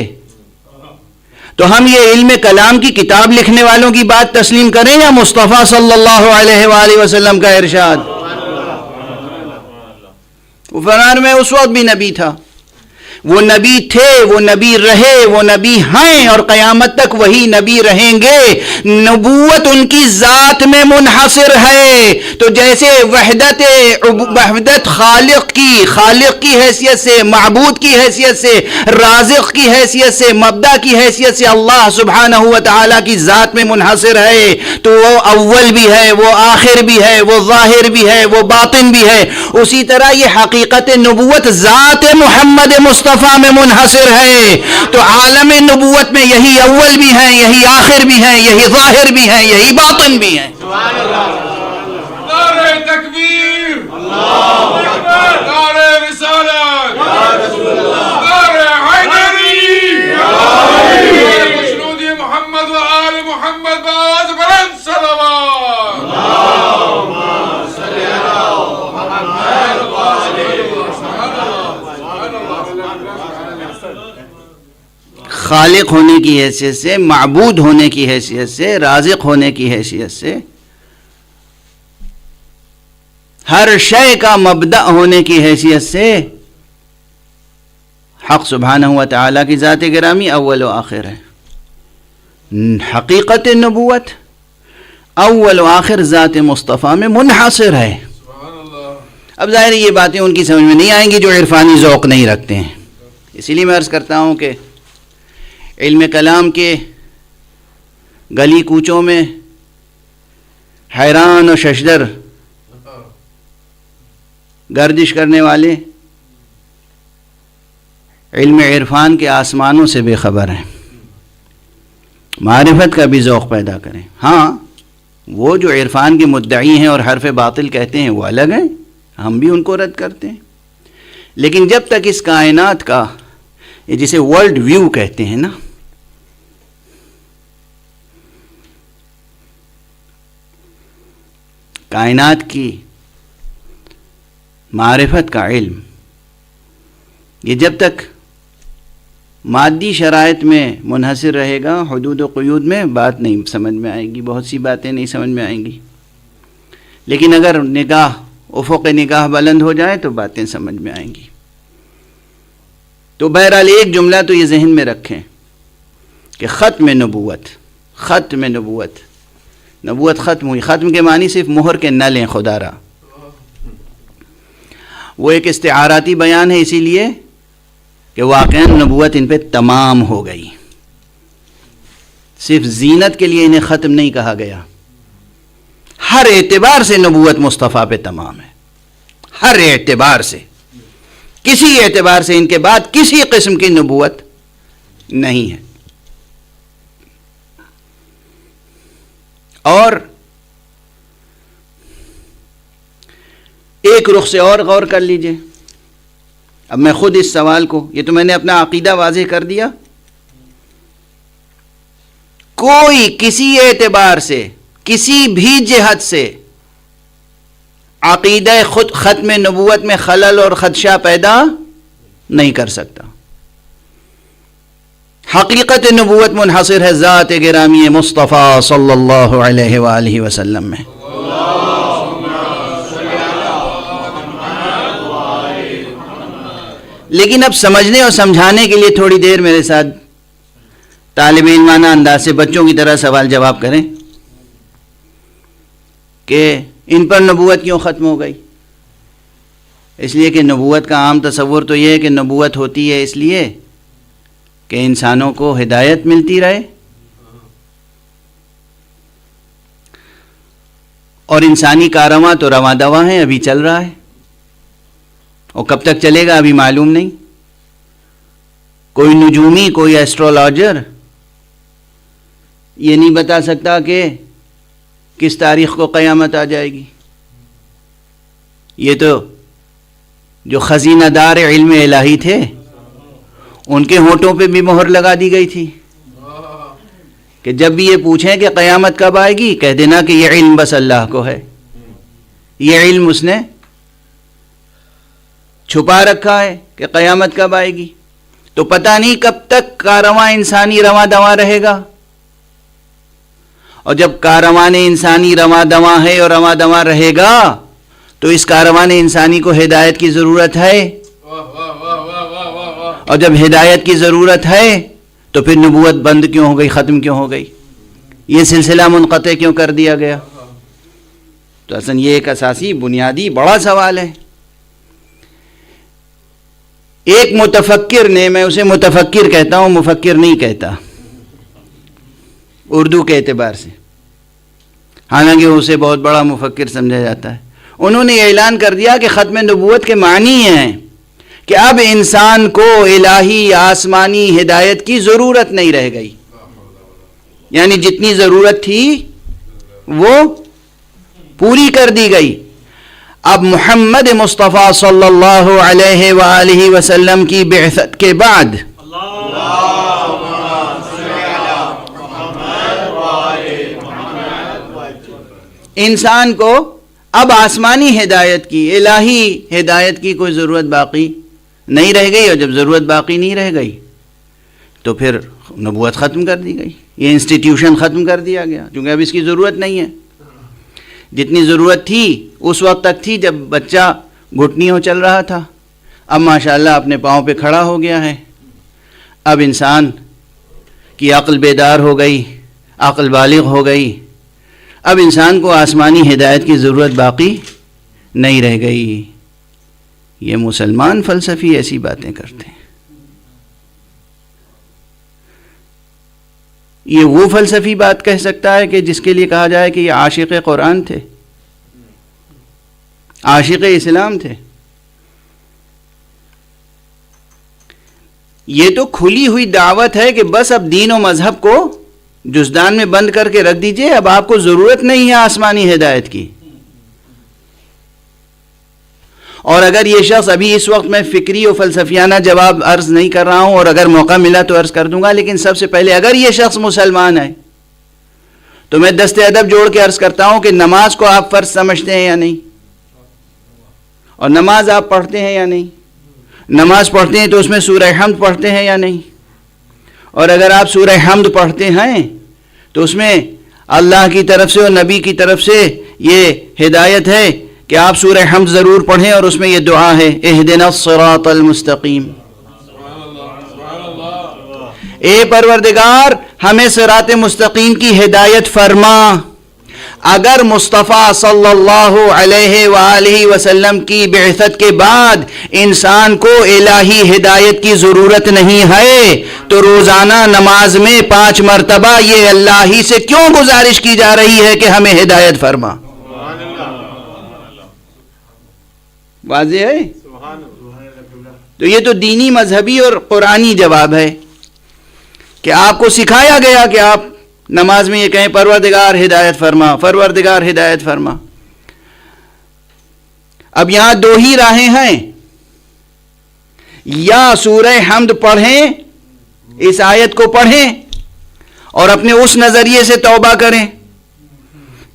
تو ہم یہ علم کلام کی کتاب لکھنے والوں کی بات تسلیم کریں یا مصطفیٰ صلی اللہ علیہ وآلہ وسلم کا ارشاد؟ وہ فرمان میں اس وقت بھی نبی تھا. وہ نبی تھے، وہ نبی رہے، وہ نبی ہیں اور قیامت تک وہی نبی رہیں گے. نبوت ان کی ذات میں منحصر ہے. تو جیسے وحدت خالق کی حیثیت سے، معبود کی حیثیت سے، رازق کی حیثیت سے، مبدأ کی حیثیت سے اللہ سبحانہ و تعالیٰ کی ذات میں منحصر ہے، تو وہ اول بھی ہے، وہ آخر بھی ہے، وہ ظاہر بھی ہے، وہ باطن بھی ہے. اسی طرح یہ حقیقت نبوت ذات محمد مصطفیٰ میں منحصر ہے. تو عالم نبوت میں یہی اول بھی ہیں، یہی آخر بھی ہیں، یہی ظاہر بھی ہیں، یہی باطن بھی ہیں. نعرہ تکبیر، نعرہ رسالت، نعرہ حیدری، مشنود محمد و آل محمد باز بلند صلوات. خالق ہونے کی حیثیت سے، معبود ہونے کی حیثیت سے، رازق ہونے کی حیثیت سے، ہر شے کا مبدأ ہونے کی حیثیت سے حق سبحانہ و تعالیٰ کی ذات گرامی اول و آخر ہے. حقیقت نبوت اول و آخر ذات مصطفیٰ میں منحصر ہے. اب ظاہر یہ باتیں ان کی سمجھ میں نہیں آئیں گی جو عرفانی ذوق نہیں رکھتے ہیں. اسی لیے میں عرض کرتا ہوں کہ علم کلام کے گلی کوچوں میں حیران و ششدر گردش کرنے والے علم عرفان کے آسمانوں سے بے خبر ہیں. معرفت کا بھی ذوق پیدا کریں. ہاں وہ جو عرفان کے مدعی ہیں اور حرف باطل کہتے ہیں وہ الگ ہیں، ہم بھی ان کو رد کرتے ہیں. لیکن جب تک اس کائنات کا یہ جسے ورلڈ ویو کہتے ہیں نا، کائنات کی معرفت کا علم، یہ جب تک مادی شرائط میں منحصر رہے گا، حدود و قیود میں، بات نہیں سمجھ میں آئے گی، بہت سی باتیں نہیں سمجھ میں آئیں گی. لیکن اگر افق نگاہ بلند ہو جائے تو باتیں سمجھ میں آئیں گی. تو بہرحال ایک جملہ تو یہ ذہن میں رکھیں کہ ختم نبوت ختم ہوئی. ختم کے معنی صرف مہر کے نہ لیں خدا را، وہ ایک استعاراتی بیان ہے، اسی لیے کہ واقعاً نبوت ان پہ تمام ہو گئی. صرف زینت کے لیے انہیں ختم نہیں کہا گیا، ہر اعتبار سے نبوت مصطفیٰ پہ تمام ہے. ہر اعتبار سے، کسی اعتبار سے ان کے بعد کسی قسم کی نبوت نہیں ہے. اور ایک رخ سے اور غور کر لیجئے. اب میں خود اس سوال کو، یہ تو میں نے اپنا عقیدہ واضح کر دیا، کوئی کسی اعتبار سے، کسی بھی جہت سے عقیدہ خود ختم نبوت میں خلل اور خدشہ پیدا نہیں کر سکتا. حقیقت نبوت منحصر ہے ذات گرامی مصطفیٰ صلی اللہ علیہ وآلہ وسلم میں. لیکن اب سمجھنے اور سمجھانے کے لیے تھوڑی دیر میرے ساتھ طالب علمانہ انداز سے بچوں کی طرح سوال جواب کریں کہ ان پر نبوت کیوں ختم ہو گئی. اس لیے کہ نبوت کا عام تصور تو یہ ہے کہ نبوت ہوتی ہے اس لیے کہ انسانوں کو ہدایت ملتی رہے، اور انسانی کارواں تو رواں دواں ہے، ابھی چل رہا ہے، اور کب تک چلے گا ابھی معلوم نہیں. کوئی نجومی، کوئی ایسٹرولوجر یہ نہیں بتا سکتا کہ کس تاریخ کو قیامت آ جائے گی. یہ تو جو خزینہ دار علم الہی تھے ان کے ہونٹوں پہ بھی مہر لگا دی گئی تھی کہ جب بھی یہ پوچھیں کہ قیامت کب آئے گی، کہہ دینا کہ یہ علم بس اللہ کو ہے، یہ علم اس نے چھپا رکھا ہے کہ قیامت کب آئے گی. تو پتہ نہیں کب تک کارواں انسانی رواں دواں رہے گا. اور جب کاروان انسانی رواں دواں ہے اور رواں دواں رہے گا تو اس کاروان انسانی کو ہدایت کی ضرورت ہے. اور جب ہدایت کی ضرورت ہے تو پھر نبوت بند کیوں ہو گئی، ختم کیوں ہو گئی، یہ سلسلہ منقطع کیوں کر دیا گیا؟ تو اصل یہ ایک اساسی بنیادی بڑا سوال ہے. ایک متفکر نے، میں اسے متفکر کہتا ہوں، مفکر نہیں کہتا اردو کے اعتبار سے، حالانکہ اسے بہت بڑا مفکر سمجھا جاتا ہے، انہوں نے یہ اعلان کر دیا کہ ختم نبوت کے معنی ہیں کہ اب انسان کو الہی آسمانی ہدایت کی ضرورت نہیں رہ گئی. یعنی جتنی ضرورت تھی وہ پوری کر دی گئی. اب محمد مصطفیٰ صلی اللہ علیہ وآلہ وسلم کی بعثت کے بعد انسان کو اب آسمانی ہدایت کی، الہی ہدایت کی کوئی ضرورت باقی نہیں رہ گئی. اور جب ضرورت باقی نہیں رہ گئی تو پھر نبوت ختم کر دی گئی، یہ انسٹیٹیوشن ختم کر دیا گیا، کیونکہ اب اس کی ضرورت نہیں ہے. جتنی ضرورت تھی اس وقت تک تھی جب بچہ گھٹنیوں چل رہا تھا، اب ماشاءاللہ اپنے پاؤں پہ کھڑا ہو گیا ہے. اب انسان کی عقل بیدار ہو گئی، عقل بالغ ہو گئی، اب انسان کو آسمانی ہدایت کی ضرورت باقی نہیں رہ گئی. یہ مسلمان فلسفی ایسی باتیں کرتے ہیں. یہ وہ فلسفی بات کہہ سکتا ہے کہ جس کے لیے کہا جائے کہ یہ عاشق قرآن تھے، عاشق اسلام تھے. یہ تو کھلی ہوئی دعوت ہے کہ بس اب دین و مذہب کو جزدان میں بند کر کے رکھ دیجئے، اب آپ کو ضرورت نہیں ہے آسمانی ہدایت کی. اور اگر یہ شخص، ابھی اس وقت میں فکری و فلسفیانہ جواب عرض نہیں کر رہا ہوں، اور اگر موقع ملا تو عرض کر دوں گا، لیکن سب سے پہلے اگر یہ شخص مسلمان ہے تو میں دست ادب جوڑ کے عرض کرتا ہوں کہ نماز کو آپ فرض سمجھتے ہیں یا نہیں، اور نماز آپ پڑھتے ہیں یا نہیں. نماز پڑھتے ہیں تو اس میں سورہ حمد پڑھتے ہیں یا نہیں، اور اگر آپ سورہ حمد پڑھتے ہیں تو اس میں اللہ کی طرف سے اور نبی کی طرف سے یہ ہدایت ہے کہ آپ سورہ حمد ضرور پڑھیں، اور اس میں یہ دعا ہے اہدنا الصراط المستقیم، اے پروردگار ہمیں صراط مستقیم کی ہدایت فرما. اگر مصطفیٰ صلی اللہ علیہ وآلہ وسلم کی بعثت کے بعد انسان کو الہی ہدایت کی ضرورت نہیں ہے تو روزانہ نماز میں 5 مرتبہ یہ اللہ ہی سے کیوں گزارش کی جا رہی ہے کہ ہمیں ہدایت فرما؟ واضح ہے؟ تو یہ تو دینی، مذہبی اور قرآنی جواب ہے کہ آپ کو سکھایا گیا کہ آپ نماز میں یہ کہیں پروردگار ہدایت فرما، پروردگار ہدایت فرما. اب یہاں 2 ہی راہیں ہیں، یا سورہ حمد پڑھیں، اس آیت کو پڑھیں اور اپنے اس نظریے سے توبہ کریں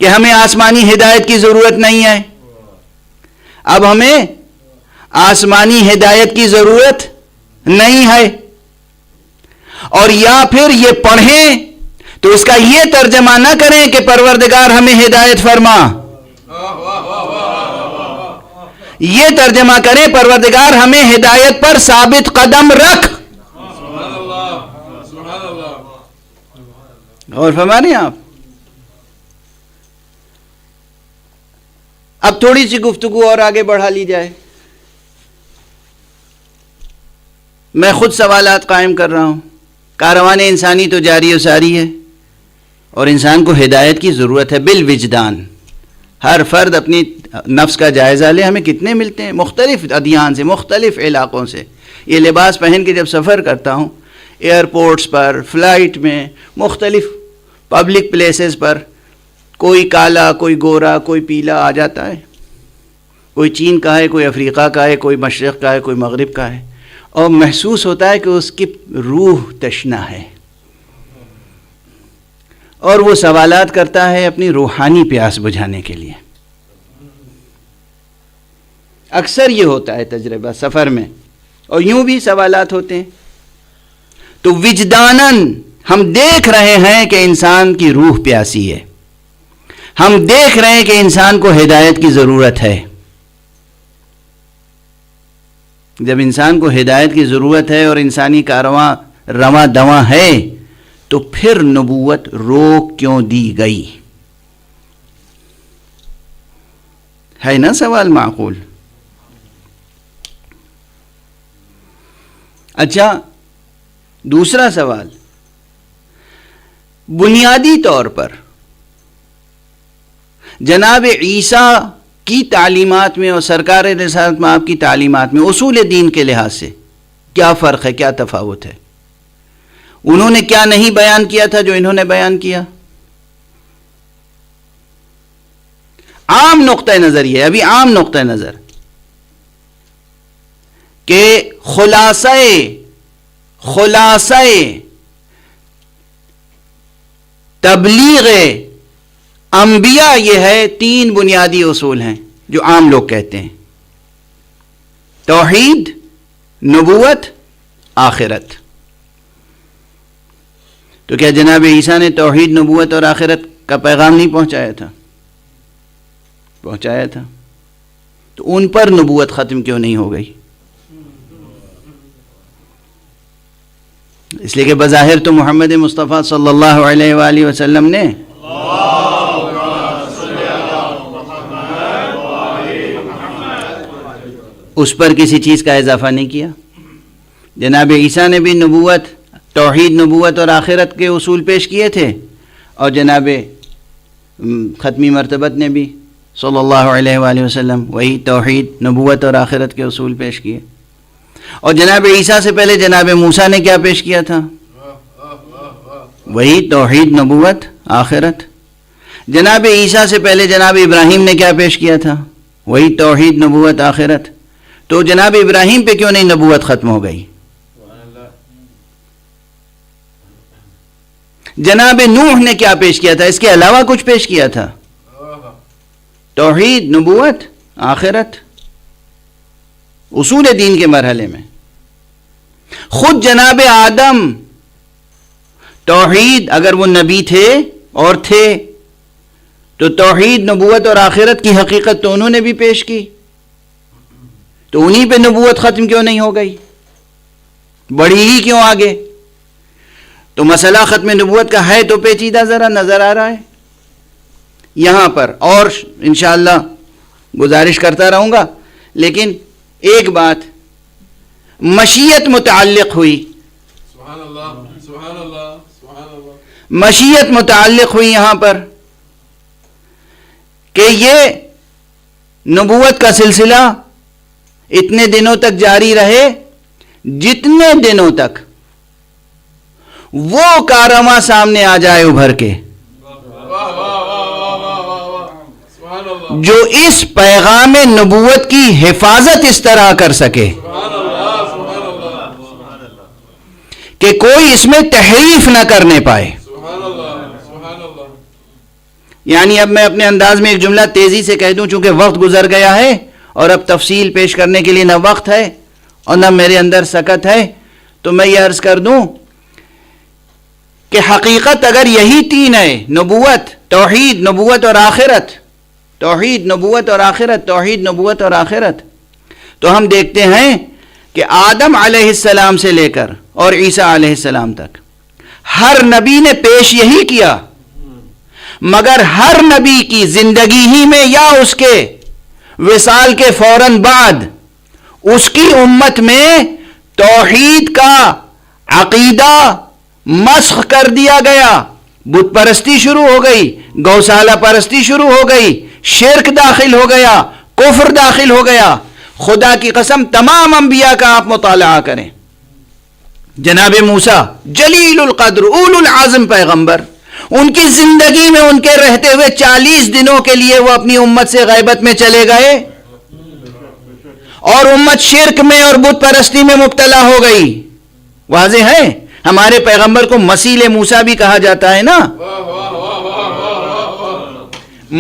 کہ ہمیں آسمانی ہدایت کی ضرورت نہیں ہے. اب ہمیں آسمانی ہدایت کی ضرورت نہیں ہے. اور یا پھر یہ پڑھیں تو اس کا یہ ترجمہ نہ کریں کہ پروردگار ہمیں ہدایت فرما، یہ ترجمہ کریں پروردگار ہمیں ہدایت پر ثابت قدم رکھ. اور فرما رہے ہیں آپ. اب تھوڑی سی گفتگو اور آگے بڑھا لی جائے. میں خود سوالات قائم کر رہا ہوں. کاروان انسانی تو جاری و ساری ہے اور انسان کو ہدایت کی ضرورت ہے بالوجدان. ہر فرد اپنی نفس کا جائزہ لے. ہمیں کتنے ملتے ہیں مختلف ادیان سے، مختلف علاقوں سے. یہ لباس پہن کے جب سفر کرتا ہوں ایئرپورٹس پر، فلائٹ میں، مختلف پبلک پلیسز پر، کوئی کالا، کوئی گورا، کوئی پیلا آ جاتا ہے. کوئی چین کا ہے، کوئی افریقہ کا ہے، کوئی مشرق کا ہے، کوئی مغرب کا ہے، اور محسوس ہوتا ہے کہ اس کی روح تشنا ہے اور وہ سوالات کرتا ہے اپنی روحانی پیاس بجھانے کے لیے. اکثر یہ ہوتا ہے تجربہ سفر میں، اور یوں بھی سوالات ہوتے ہیں. تو وجداناً ہم دیکھ رہے ہیں کہ انسان کی روح پیاسی ہے، ہم دیکھ رہے ہیں کہ انسان کو ہدایت کی ضرورت ہے. جب انسان کو ہدایت کی ضرورت ہے اور انسانی کارواں رواں دواں ہے تو پھر نبوت روک کیوں دی گئی؟ ہے نا سوال معقول؟ اچھا، دوسرا سوال، بنیادی طور پر جناب عیسیٰ کی تعلیمات میں اور سرکار رسالت میں آپ کی تعلیمات میں اصول دین کے لحاظ سے کیا فرق ہے، کیا تفاوت ہے؟ انہوں نے کیا نہیں بیان کیا تھا جو انہوں نے بیان کیا؟ عام نقطہ نظر یہ ہے، ابھی عام نقطہ نظر کہ خلاصہ تبلیغ انبیاء یہ ہے، 3 بنیادی اصول ہیں جو عام لوگ کہتے ہیں: توحید، نبوت، آخرت. تو کیا جناب عیسیٰ نے توحید، نبوت اور آخرت کا پیغام نہیں پہنچایا تھا؟ پہنچایا تھا. تو ان پر نبوت ختم کیوں نہیں ہو گئی؟ اس لیے کہ بظاہر تو محمد مصطفیٰ صلی اللہ علیہ وآلہ وسلم نے اس پر کسی چیز کا اضافہ نہیں کیا. جناب عیسیٰ نے بھی نبوت، توحید، نبوت اور آخرت کے اصول پیش کیے تھے، اور جناب ختمی مرتبت نے بھی صلی اللہ علیہ وآلہ وسلم وہی توحید، نبوت اور آخرت کے اصول پیش کیے. اور جناب عیسیٰ سے پہلے جناب موسیٰ نے کیا پیش کیا تھا؟ وہی توحید، نبوت، آخرت. جناب عیسیٰ سے پہلے جناب ابراہیم نے کیا پیش کیا تھا؟ وہی توحید، نبوت، آخرت. تو جناب ابراہیم پہ کیوں نہیں نبوت ختم ہو گئی؟ جناب نوح نے کیا پیش کیا تھا؟ اس کے علاوہ کچھ پیش کیا تھا؟ توحید، نبوت، آخرت، اصول دین کے مرحلے میں. خود جناب آدم توحید، اگر وہ نبی تھے اور تھے تو توحید، نبوت اور آخرت کی حقیقت تو انہوں نے بھی پیش کی. تو انہی پہ نبوت ختم کیوں نہیں ہو گئی؟ بڑی ہی کیوں آگے؟ تو مسئلہ ختم نبوت کا ہے تو پیچیدہ ذرا نظر آ رہا ہے یہاں پر، اور انشاءاللہ گزارش کرتا رہوں گا. لیکن ایک بات مشیت متعلق ہوئی، سبحان اللہ، سبحان اللہ، سبحان اللہ. مشیت متعلق ہوئی یہاں پر کہ یہ نبوت کا سلسلہ اتنے دنوں تک جاری رہے جتنے دنوں تک وہ کارواں سامنے آ جائے ابھر کے جو اس پیغام نبوت کی حفاظت اس طرح کر سکے کہ کوئی اس میں تحریف نہ کرنے پائے. یعنی اب میں اپنے انداز میں ایک جملہ تیزی سے کہہ دوں، چونکہ وقت گزر گیا ہے اور اب تفصیل پیش کرنے کے لیے نہ وقت ہے اور نہ میرے اندر سکت ہے، تو میں یہ عرض کر دوں کہ حقیقت اگر یہی تین ہے، نبوت، توحید، نبوت اور آخرت، توحید، نبوت اور آخرت، توحید، نبوت اور آخرت، تو ہم دیکھتے ہیں کہ آدم علیہ السلام سے لے کر اور عیسیٰ علیہ السلام تک ہر نبی نے پیش یہی کیا، مگر ہر نبی کی زندگی ہی میں یا اس کے وصال کے فوراً بعد اس کی امت میں توحید کا عقیدہ مسخ کر دیا گیا، بت پرستی شروع ہو گئی، گوسالہ پرستی شروع ہو گئی، شرک داخل ہو گیا، کفر داخل ہو گیا۔ خدا کی قسم تمام انبیاء کا آپ مطالعہ کریں، جناب موسیٰ جلیل القدر اول العزم پیغمبر، ان کی زندگی میں ان کے رہتے ہوئے 40 دنوں کے لیے وہ اپنی امت سے غیبت میں چلے گئے اور امت شرک میں اور بت پرستی میں مبتلا ہو گئی۔ واضح ہے، ہمارے پیغمبر کو مسیل موسیٰ بھی کہا جاتا ہے نا،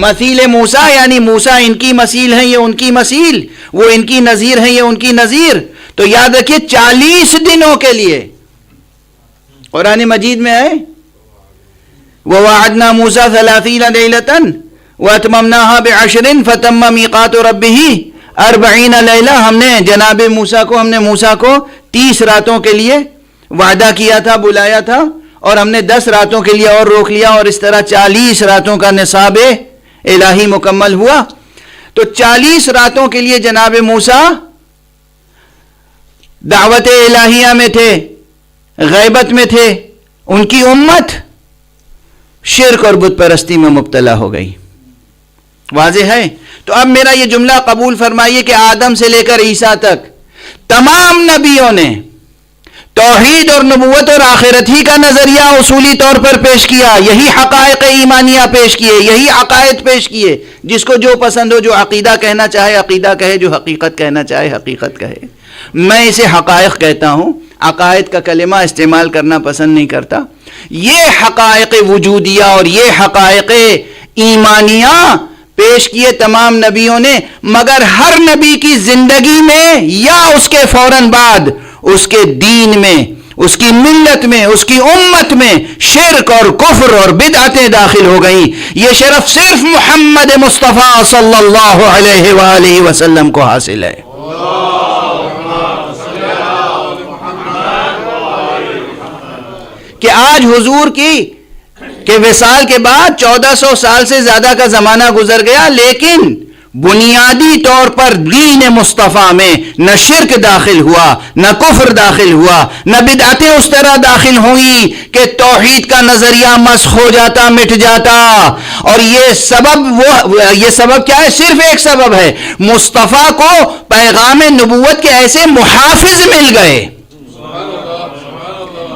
مسیل موسیٰ یعنی موسیٰ ان کی مسیل ہیں، یہ ان کی مسیل، وہ ان کی نظیر ہیں، یہ ان کی نظیر۔ تو یاد رکھیے 40 دنوں کے لیے قرآن مجید میں ہے وَوَعَدْنَا مُوسَىٰ 30 لَيْلَةً وَأَتْمَمْنَاهَا بِعَشْرٍ فَتَمَّ مِيقَاتُ رَبِّهِ 40 لیلہ۔ ہم نے جناب موسیٰ کو، ہم نے موسیٰ کو 30 راتوں کے لیے وعدہ کیا تھا، بلایا تھا، اور ہم نے 10 راتوں کے لیے اور روک لیا، اور اس طرح 40 راتوں کا نصاب الہی مکمل ہوا۔ تو 40 راتوں کے لیے جناب موسیٰ دعوت الہیہ میں تھے، غیبت میں تھے، ان کی امت شرک اور بت پرستی میں مبتلا ہو گئی۔ واضح ہے؟ تو اب میرا یہ جملہ قبول فرمائیے کہ آدم سے لے کر عیسیٰ تک تمام نبیوں نے توحید اور نبوت اور آخرت ہی کا نظریہ اصولی طور پر پیش کیا، یہی حقائق ایمانیہ پیش کیے، یہی عقائد پیش کیے۔ جس کو جو پسند ہو، جو عقیدہ کہنا چاہے عقیدہ کہے، جو حقیقت کہنا چاہے حقیقت کہے۔ میں اسے حقائق کہتا ہوں، عقائد کا کلمہ استعمال کرنا پسند نہیں کرتا۔ یہ حقائق وجودیہ اور یہ حقائق ایمانیہ پیش کیے تمام نبیوں نے، مگر ہر نبی کی زندگی میں یا اس کے فوراً بعد اس کے دین میں، اس کی ملت میں، اس کی امت میں شرک اور کفر اور بدعتیں داخل ہو گئیں۔ یہ شرف صرف محمد مصطفیٰ صلی اللہ علیہ وآلہ وسلم کو حاصل ہے۔ کہ آج حضور کی کہ وصال کے بعد 1400 سال سے زیادہ کا زمانہ گزر گیا، لیکن بنیادی طور پر دین مصطفیٰ میں نہ شرک داخل ہوا، نہ کفر داخل ہوا، نہ بدعتیں اس طرح داخل ہوئی کہ توحید کا نظریہ مسخ ہو جاتا، مٹ جاتا۔ اور یہ سبب کیا ہے؟ صرف ایک سبب ہے، مصطفیٰ کو پیغام نبوت کے ایسے محافظ مل گئے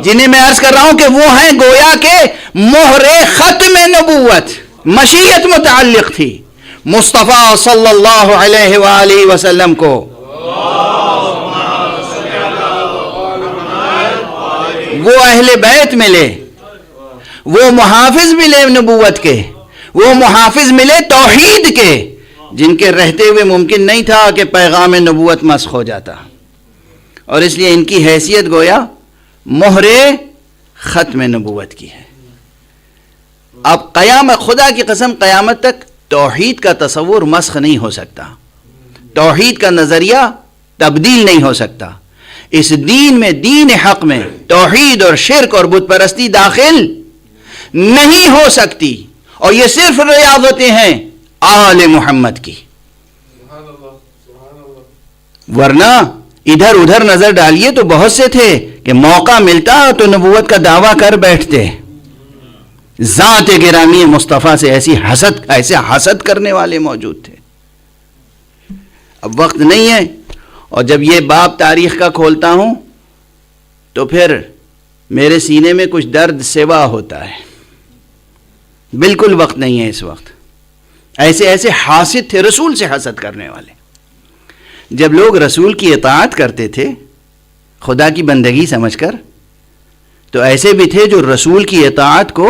جنہیں میں عرض کر رہا ہوں کہ وہ ہیں گویا کہ مہر ختم نبوت، مشیت متعلق تھی مصطفیٰ صلی اللہ علیہ وآلہ وسلم کو۔ وہ اہل بیت ملے، وہ محافظ ملے نبوت کے، وہ محافظ ملے توحید کے، جن کے رہتے ہوئے ممکن نہیں تھا کہ پیغام نبوت مسخ ہو جاتا۔ اور اس لیے ان کی حیثیت گویا مہر ختم نبوت کی ہے۔ اب قیامت، خدا کی قسم قیامت تک توحید کا تصور مسخ نہیں ہو سکتا، توحید کا نظریہ تبدیل نہیں ہو سکتا۔ اس دین میں، دین حق میں توحید اور شرک اور بت پرستی داخل نہیں ہو سکتی، اور یہ صرف ریاضتیں ہیں آل محمد کی۔ ورنہ ادھر ادھر نظر ڈالیے تو بہت سے تھے کہ موقع ملتا تو نبوت کا دعویٰ کر بیٹھتے، ذات گرامی مصطفیٰ سے ایسے حسد کرنے والے موجود تھے۔ اب وقت نہیں ہے، اور جب یہ باب تاریخ کا کھولتا ہوں تو پھر میرے سینے میں کچھ درد سوا ہوتا ہے۔ بالکل وقت نہیں ہے اس وقت۔ ایسے حاسد تھے، رسول سے حسد کرنے والے۔ جب لوگ رسول کی اطاعت کرتے تھے خدا کی بندگی سمجھ کر، تو ایسے بھی تھے جو رسول کی اطاعت کو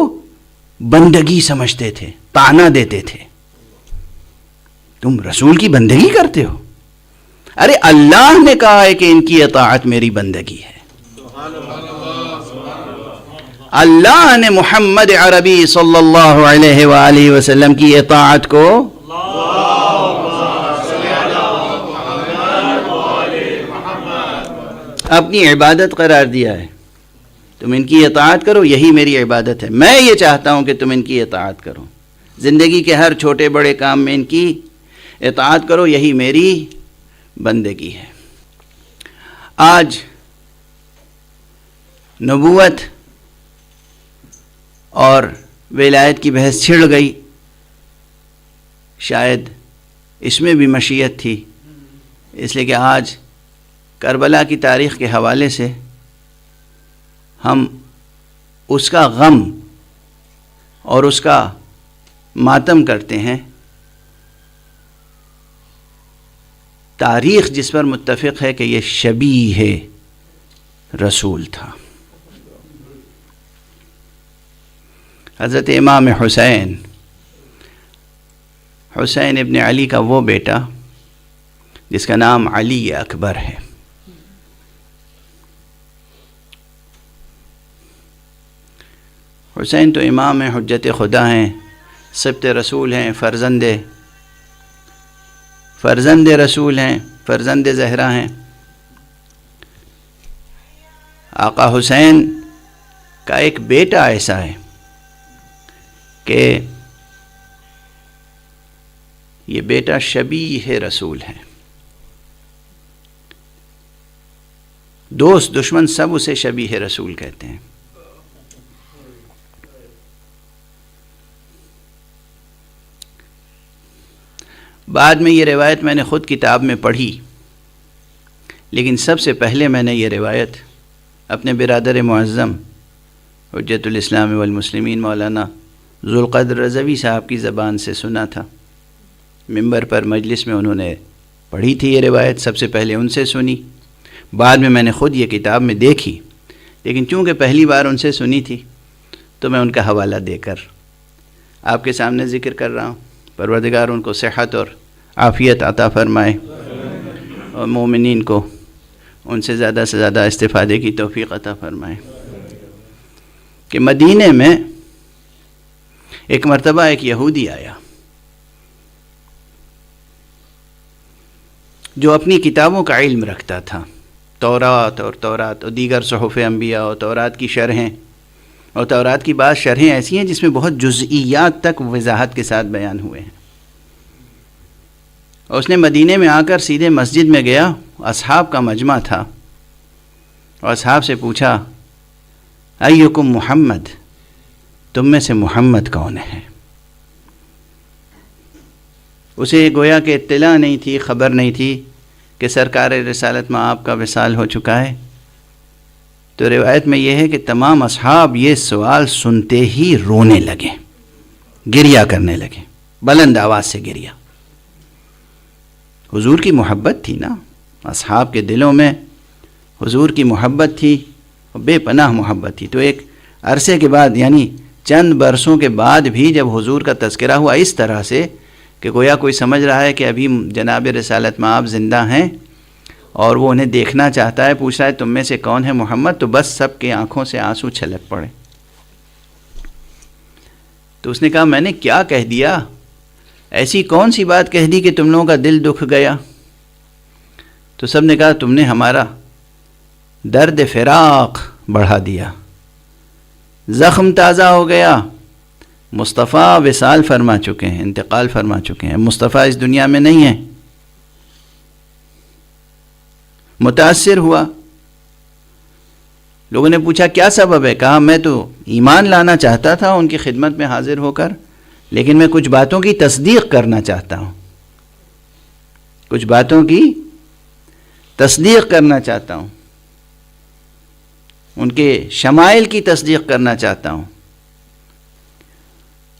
بندگی سمجھتے تھے، طعنہ دیتے تھے، تم رسول کی بندگی کرتے ہو؟ ارے اللہ نے کہا ہے کہ ان کی اطاعت میری بندگی ہے۔ اللہ نے محمد عربی صلی اللہ علیہ وآلہ وسلم کی اطاعت کو اپنی عبادت قرار دیا ہے. تم ان کی اطاعت کرو، یہی میری عبادت ہے. میں یہ چاہتا ہوں کہ تم ان کی اطاعت کرو، زندگی کے ہر چھوٹے بڑے کام میں ان کی اطاعت کرو، یہی میری بندگی ہے. آج نبوت اور ولایت کی بحث چھڑ گئی، شاید اس میں بھی مشیت تھی، اس لیے کہ آج کربلا کی تاریخ کے حوالے سے ہم اس کا غم اور اس کا ماتم کرتے ہیں. تاریخ جس پر متفق ہے کہ یہ شبیہ رسول تھا. حضرت امام حسین ابن علی کا وہ بیٹا جس کا نام علی اکبر ہے، حسین تو امام ہیں، حجت خدا ہیں، سبت رسول ہیں، فرزند رسول ہیں، فرزند زہرا ہیں. آقا حسین کا ایک بیٹا ایسا ہے کہ یہ بیٹا شبیہ رسول ہے. دوست دشمن سب اسے شبیہ رسول کہتے ہیں. بعد میں یہ روایت میں نے خود کتاب میں پڑھی، لیکن سب سے پہلے میں نے یہ روایت اپنے برادر معظم حجت الاسلام والمسلمین مولانا ذوالقدر رضوی صاحب کی زبان سے سنا تھا. ممبر پر مجلس میں انہوں نے پڑھی تھی یہ روایت، سب سے پہلے ان سے سنی، بعد میں نے خود یہ کتاب میں دیکھی، لیکن چونکہ پہلی بار ان سے سنی تھی تو میں ان کا حوالہ دے کر آپ کے سامنے ذکر کر رہا ہوں. پروردگار ان کو صحت اور عافیت عطا فرمائے اور مومنین کو ان سے زیادہ استفادے کی توفیق عطا فرمائے. کہ مدینے میں ایک مرتبہ ایک یہودی آیا جو اپنی کتابوں کا علم رکھتا تھا، تورات اور دیگر صحف انبیاء اور تورات کی شرحیں، اور تورات کی بعض شرحیں ایسی ہیں جس میں بہت جزئیات تک وضاحت کے ساتھ بیان ہوئے ہیں. اور اس نے مدینے میں آ کر سیدھے مسجد میں گیا، اصحاب کا مجمع تھا، اور اصحاب سے پوچھا ایکم محمد، تم میں سے محمد کون ہے؟ اسے گویا کہ اطلاع نہیں تھی، خبر نہیں تھی کہ سرکار رسالت میں آپ کا وصال ہو چکا ہے. تو روایت میں یہ ہے کہ تمام اصحاب یہ سوال سنتے ہی رونے لگے، گریہ کرنے لگے، بلند آواز سے گریہ. حضور کی محبت تھی نا، اصحاب کے دلوں میں حضور کی محبت تھی، بے پناہ محبت تھی. تو ایک عرصے کے بعد، یعنی چند برسوں کے بعد بھی جب حضور کا تذکرہ ہوا اس طرح سے کہ گویا کوئی سمجھ رہا ہے کہ ابھی جناب رسالت میں آپ زندہ ہیں اور وہ انہیں دیکھنا چاہتا ہے، پوچھ رہا ہے تم میں سے کون ہے محمد، تو بس سب کے آنکھوں سے آنسو چھلک پڑے. تو اس نے کہا میں نے کیا کہہ دیا، ایسی کون سی بات کہہ دی کہ تم لوگوں کا دل دکھ گیا؟ تو سب نے کہا تم نے ہمارا درد فراق بڑھا دیا، زخم تازہ ہو گیا. مصطفیٰ وصال فرما چکے ہیں، انتقال فرما چکے ہیں، مصطفیٰ اس دنیا میں نہیں ہیں. متاثر ہوا. لوگوں نے پوچھا کیا سبب ہے؟ کہا میں تو ایمان لانا چاہتا تھا ان کی خدمت میں حاضر ہو کر، لیکن میں کچھ باتوں کی تصدیق کرنا چاہتا ہوں، کچھ باتوں کی تصدیق کرنا چاہتا ہوں، ان کے شمائل کی تصدیق کرنا چاہتا ہوں.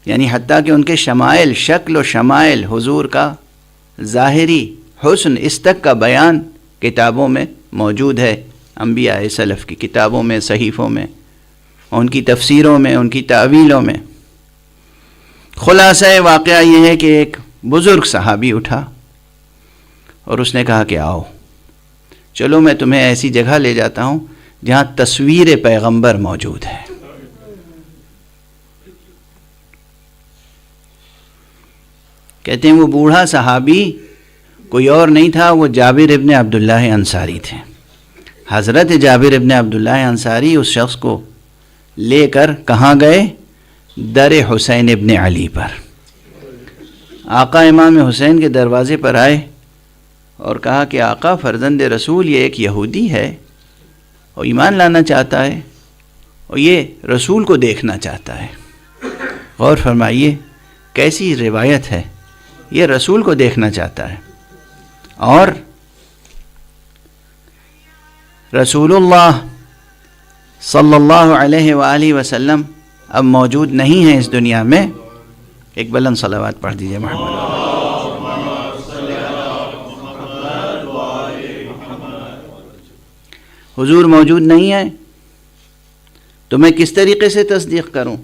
یعنی حتیٰ کہ ان کے شمائل، شکل و شمائل، حضور کا ظاہری حسن، اس تک کا بیان کتابوں میں موجود ہے، انبیاء سلف کی کتابوں میں، صحیفوں میں، ان کی تفسیروں میں، ان کی تعویلوں میں. خلاصہ واقعہ یہ ہے کہ ایک بزرگ صحابی اٹھا اور اس نے کہا کہ آؤ چلو میں تمہیں ایسی جگہ لے جاتا ہوں جہاں تصویر پیغمبر موجود ہے. کہتے ہیں وہ بوڑھا صحابی کوئی اور نہیں تھا، وہ جابر ابن عبداللہ انصاری تھے۔ حضرت جابر ابن عبداللہ انصاری اس شخص کو لے کر کہاں گئے؟ در حسین ابن علی پر۔ آقا امام حسین کے دروازے پر آئے اور کہا کہ آقا فرزند رسول یہ ایک یہودی ہے اور ایمان لانا چاہتا ہے اور یہ رسول کو دیکھنا چاہتا ہے۔ غور فرمائیے کیسی روایت ہے، یہ رسول کو دیکھنا چاہتا ہے اور رسول اللہ صلی اللہ علیہ وآلہ وسلم اب موجود نہیں ہیں اس دنیا میں۔ ایک بلند صلوات پڑھ دیجئے محمد۔ حضور موجود نہیں ہے تو میں کس طریقے سے تصدیق کروں؟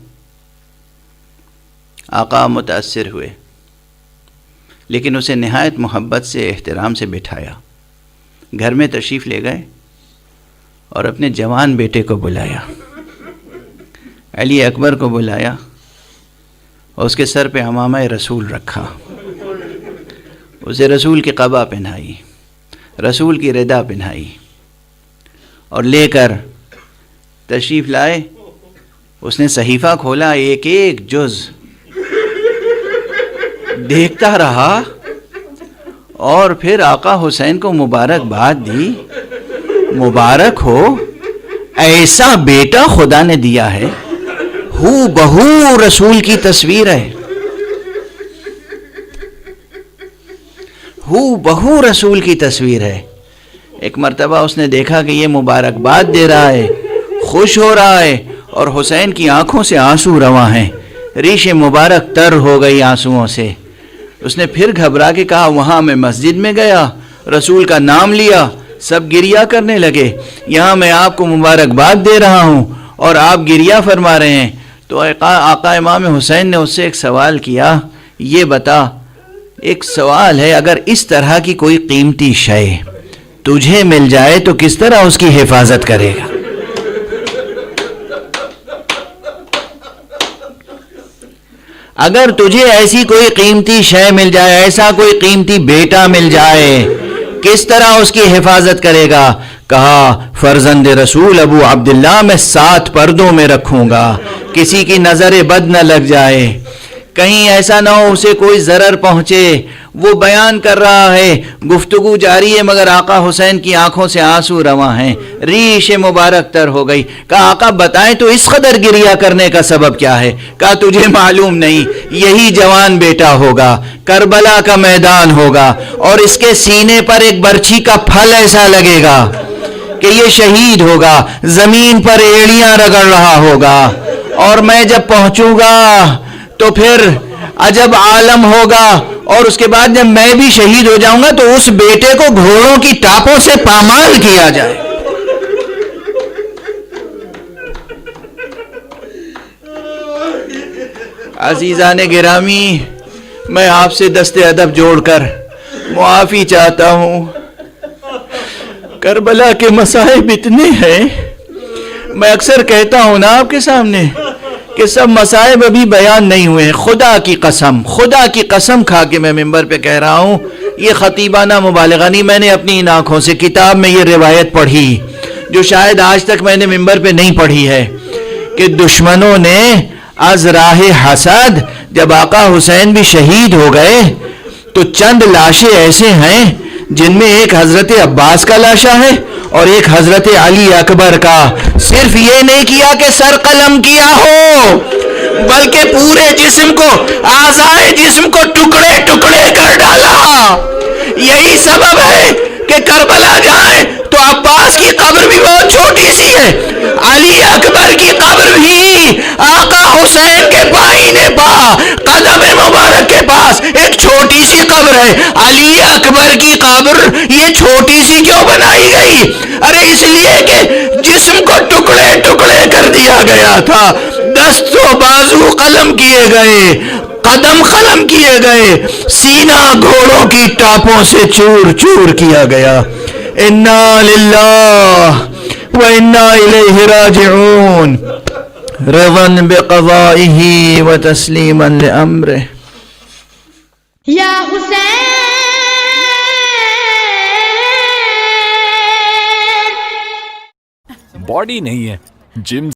آقا متاثر ہوئے، لیکن اسے نہایت محبت سے احترام سے بٹھایا، گھر میں تشریف لے گئے اور اپنے جوان بیٹے کو بلایا، علی اکبر کو بلایا اور اس کے سر پہ عمامہ رسول رکھا، اسے رسول کی قبا پہنائی، رسول کی ردا پہنائی اور لے کر تشریف لائے۔ اس نے صحیفہ کھولا، ایک ایک جز دیکھتا رہا اور پھر آقا حسین کو مبارکباد دی۔ مبارک ہو، ایسا بیٹا خدا نے دیا ہے، ہو بہو رسول کی تصویر ہے، ہو بہو رسول کی تصویر ہے۔ ایک مرتبہ اس نے دیکھا کہ یہ مبارکباد دے رہا ہے، خوش ہو رہا ہے اور حسین کی آنکھوں سے آنسو رواں ہیں، ریش مبارک تر ہو گئی آنسوؤں سے۔ اس نے پھر گھبرا کے کہا، وہاں میں مسجد میں گیا، رسول کا نام لیا، سب گریہ کرنے لگے، یہاں میں آپ کو مبارکباد دے رہا ہوں اور آپ گریہ فرما رہے ہیں۔ تو آقا امام حسین نے اس سے ایک سوال کیا، یہ بتا، ایک سوال ہے، اگر اس طرح کی کوئی قیمتی شے تجھے مل جائے تو کس طرح اس کی حفاظت کرے گا؟ اگر تجھے ایسی کوئی قیمتی شے مل جائے، ایسا کوئی قیمتی بیٹا مل جائے، کس طرح اس کی حفاظت کرے گا؟ کہا، فرزند رسول ابو عبداللہ میں 7 پردوں میں رکھوں گا، کسی کی نظر بد نہ لگ جائے، کہیں ایسا نہ ہو اسے کوئی ضرر پہنچے۔ وہ بیان کر رہا ہے، گفتگو جاری ہے، مگر آقا حسین کی آنکھوں سے آنسو رواں ہیں، ریش مبارک تر ہو گئی۔ کہا، آقا بتائیں تو اس قدر گریہ کرنے کا سبب کیا ہے؟ کہا، تجھے معلوم نہیں، یہی جوان بیٹا ہوگا، کربلا کا میدان ہوگا اور اس کے سینے پر ایک برچھی کا پھل ایسا لگے گا کہ یہ شہید ہوگا، زمین پر ایڑیاں رگڑ رہا ہوگا، اور میں جب پہنچوں گا تو پھر عجب عالم ہوگا، اور اس کے بعد جب میں بھی شہید ہو جاؤں گا تو اس بیٹے کو گھوڑوں کی ٹاپوں سے پامال کیا جائے۔ عزیزان گرامی، میں آپ سے دست ادب جوڑ کر معافی چاہتا ہوں، کربلا کے مصائب اتنے ہیں، میں اکثر کہتا ہوں نا آپ کے سامنے کہ سب مصائب ابھی بیان نہیں ہوئے ہیں۔ خدا کی قسم کھا کے میں ممبر پہ کہہ رہا ہوں، یہ خطیبانہ مبالغہ نہیں، میں نے اپنی ان آنکھوں سے کتاب میں یہ روایت پڑھی جو شاید آج تک میں نے ممبر پہ نہیں پڑھی ہے، کہ دشمنوں نے از راہ حسد، جب آقا حسین بھی شہید ہو گئے تو چند لاشیں ایسے ہیں جن میں ایک حضرت عباس کا لاشا ہے اور ایک حضرت علی اکبر کا۔ صرف یہ نہیں کیا کہ سر قلم کیا ہو، بلکہ پورے جسم کو، اعضائے جسم کو ٹکڑے ٹکڑے کر ڈالا۔ یہی سبب ہے کہ کربلا جائیں تو عباس کی قبر بھی بہت چھوٹی سی ہے، علی اکبر کی قبر بھی آقا حسین کے پائینے پا قدم مبارک کے پاس ایک چھوٹی سی قبر ہے۔ علی اکبر کی قبر یہ چھوٹی سی کیوں بنائی گئی؟ ارے اس لیے کہ جسم کو ٹکڑے ٹکڑے کر دیا گیا تھا، دست و بازو قلم کیے گئے، قدم قلم کیے گئے، سینہ گھوڑوں کی ٹاپوں سے چور چور کیا گیا۔ انا للہ و انا الیہ راجعون، رضا بقضائہ و تسلیما لامرہ۔ یا حسین باڈی نہیں ہے، جم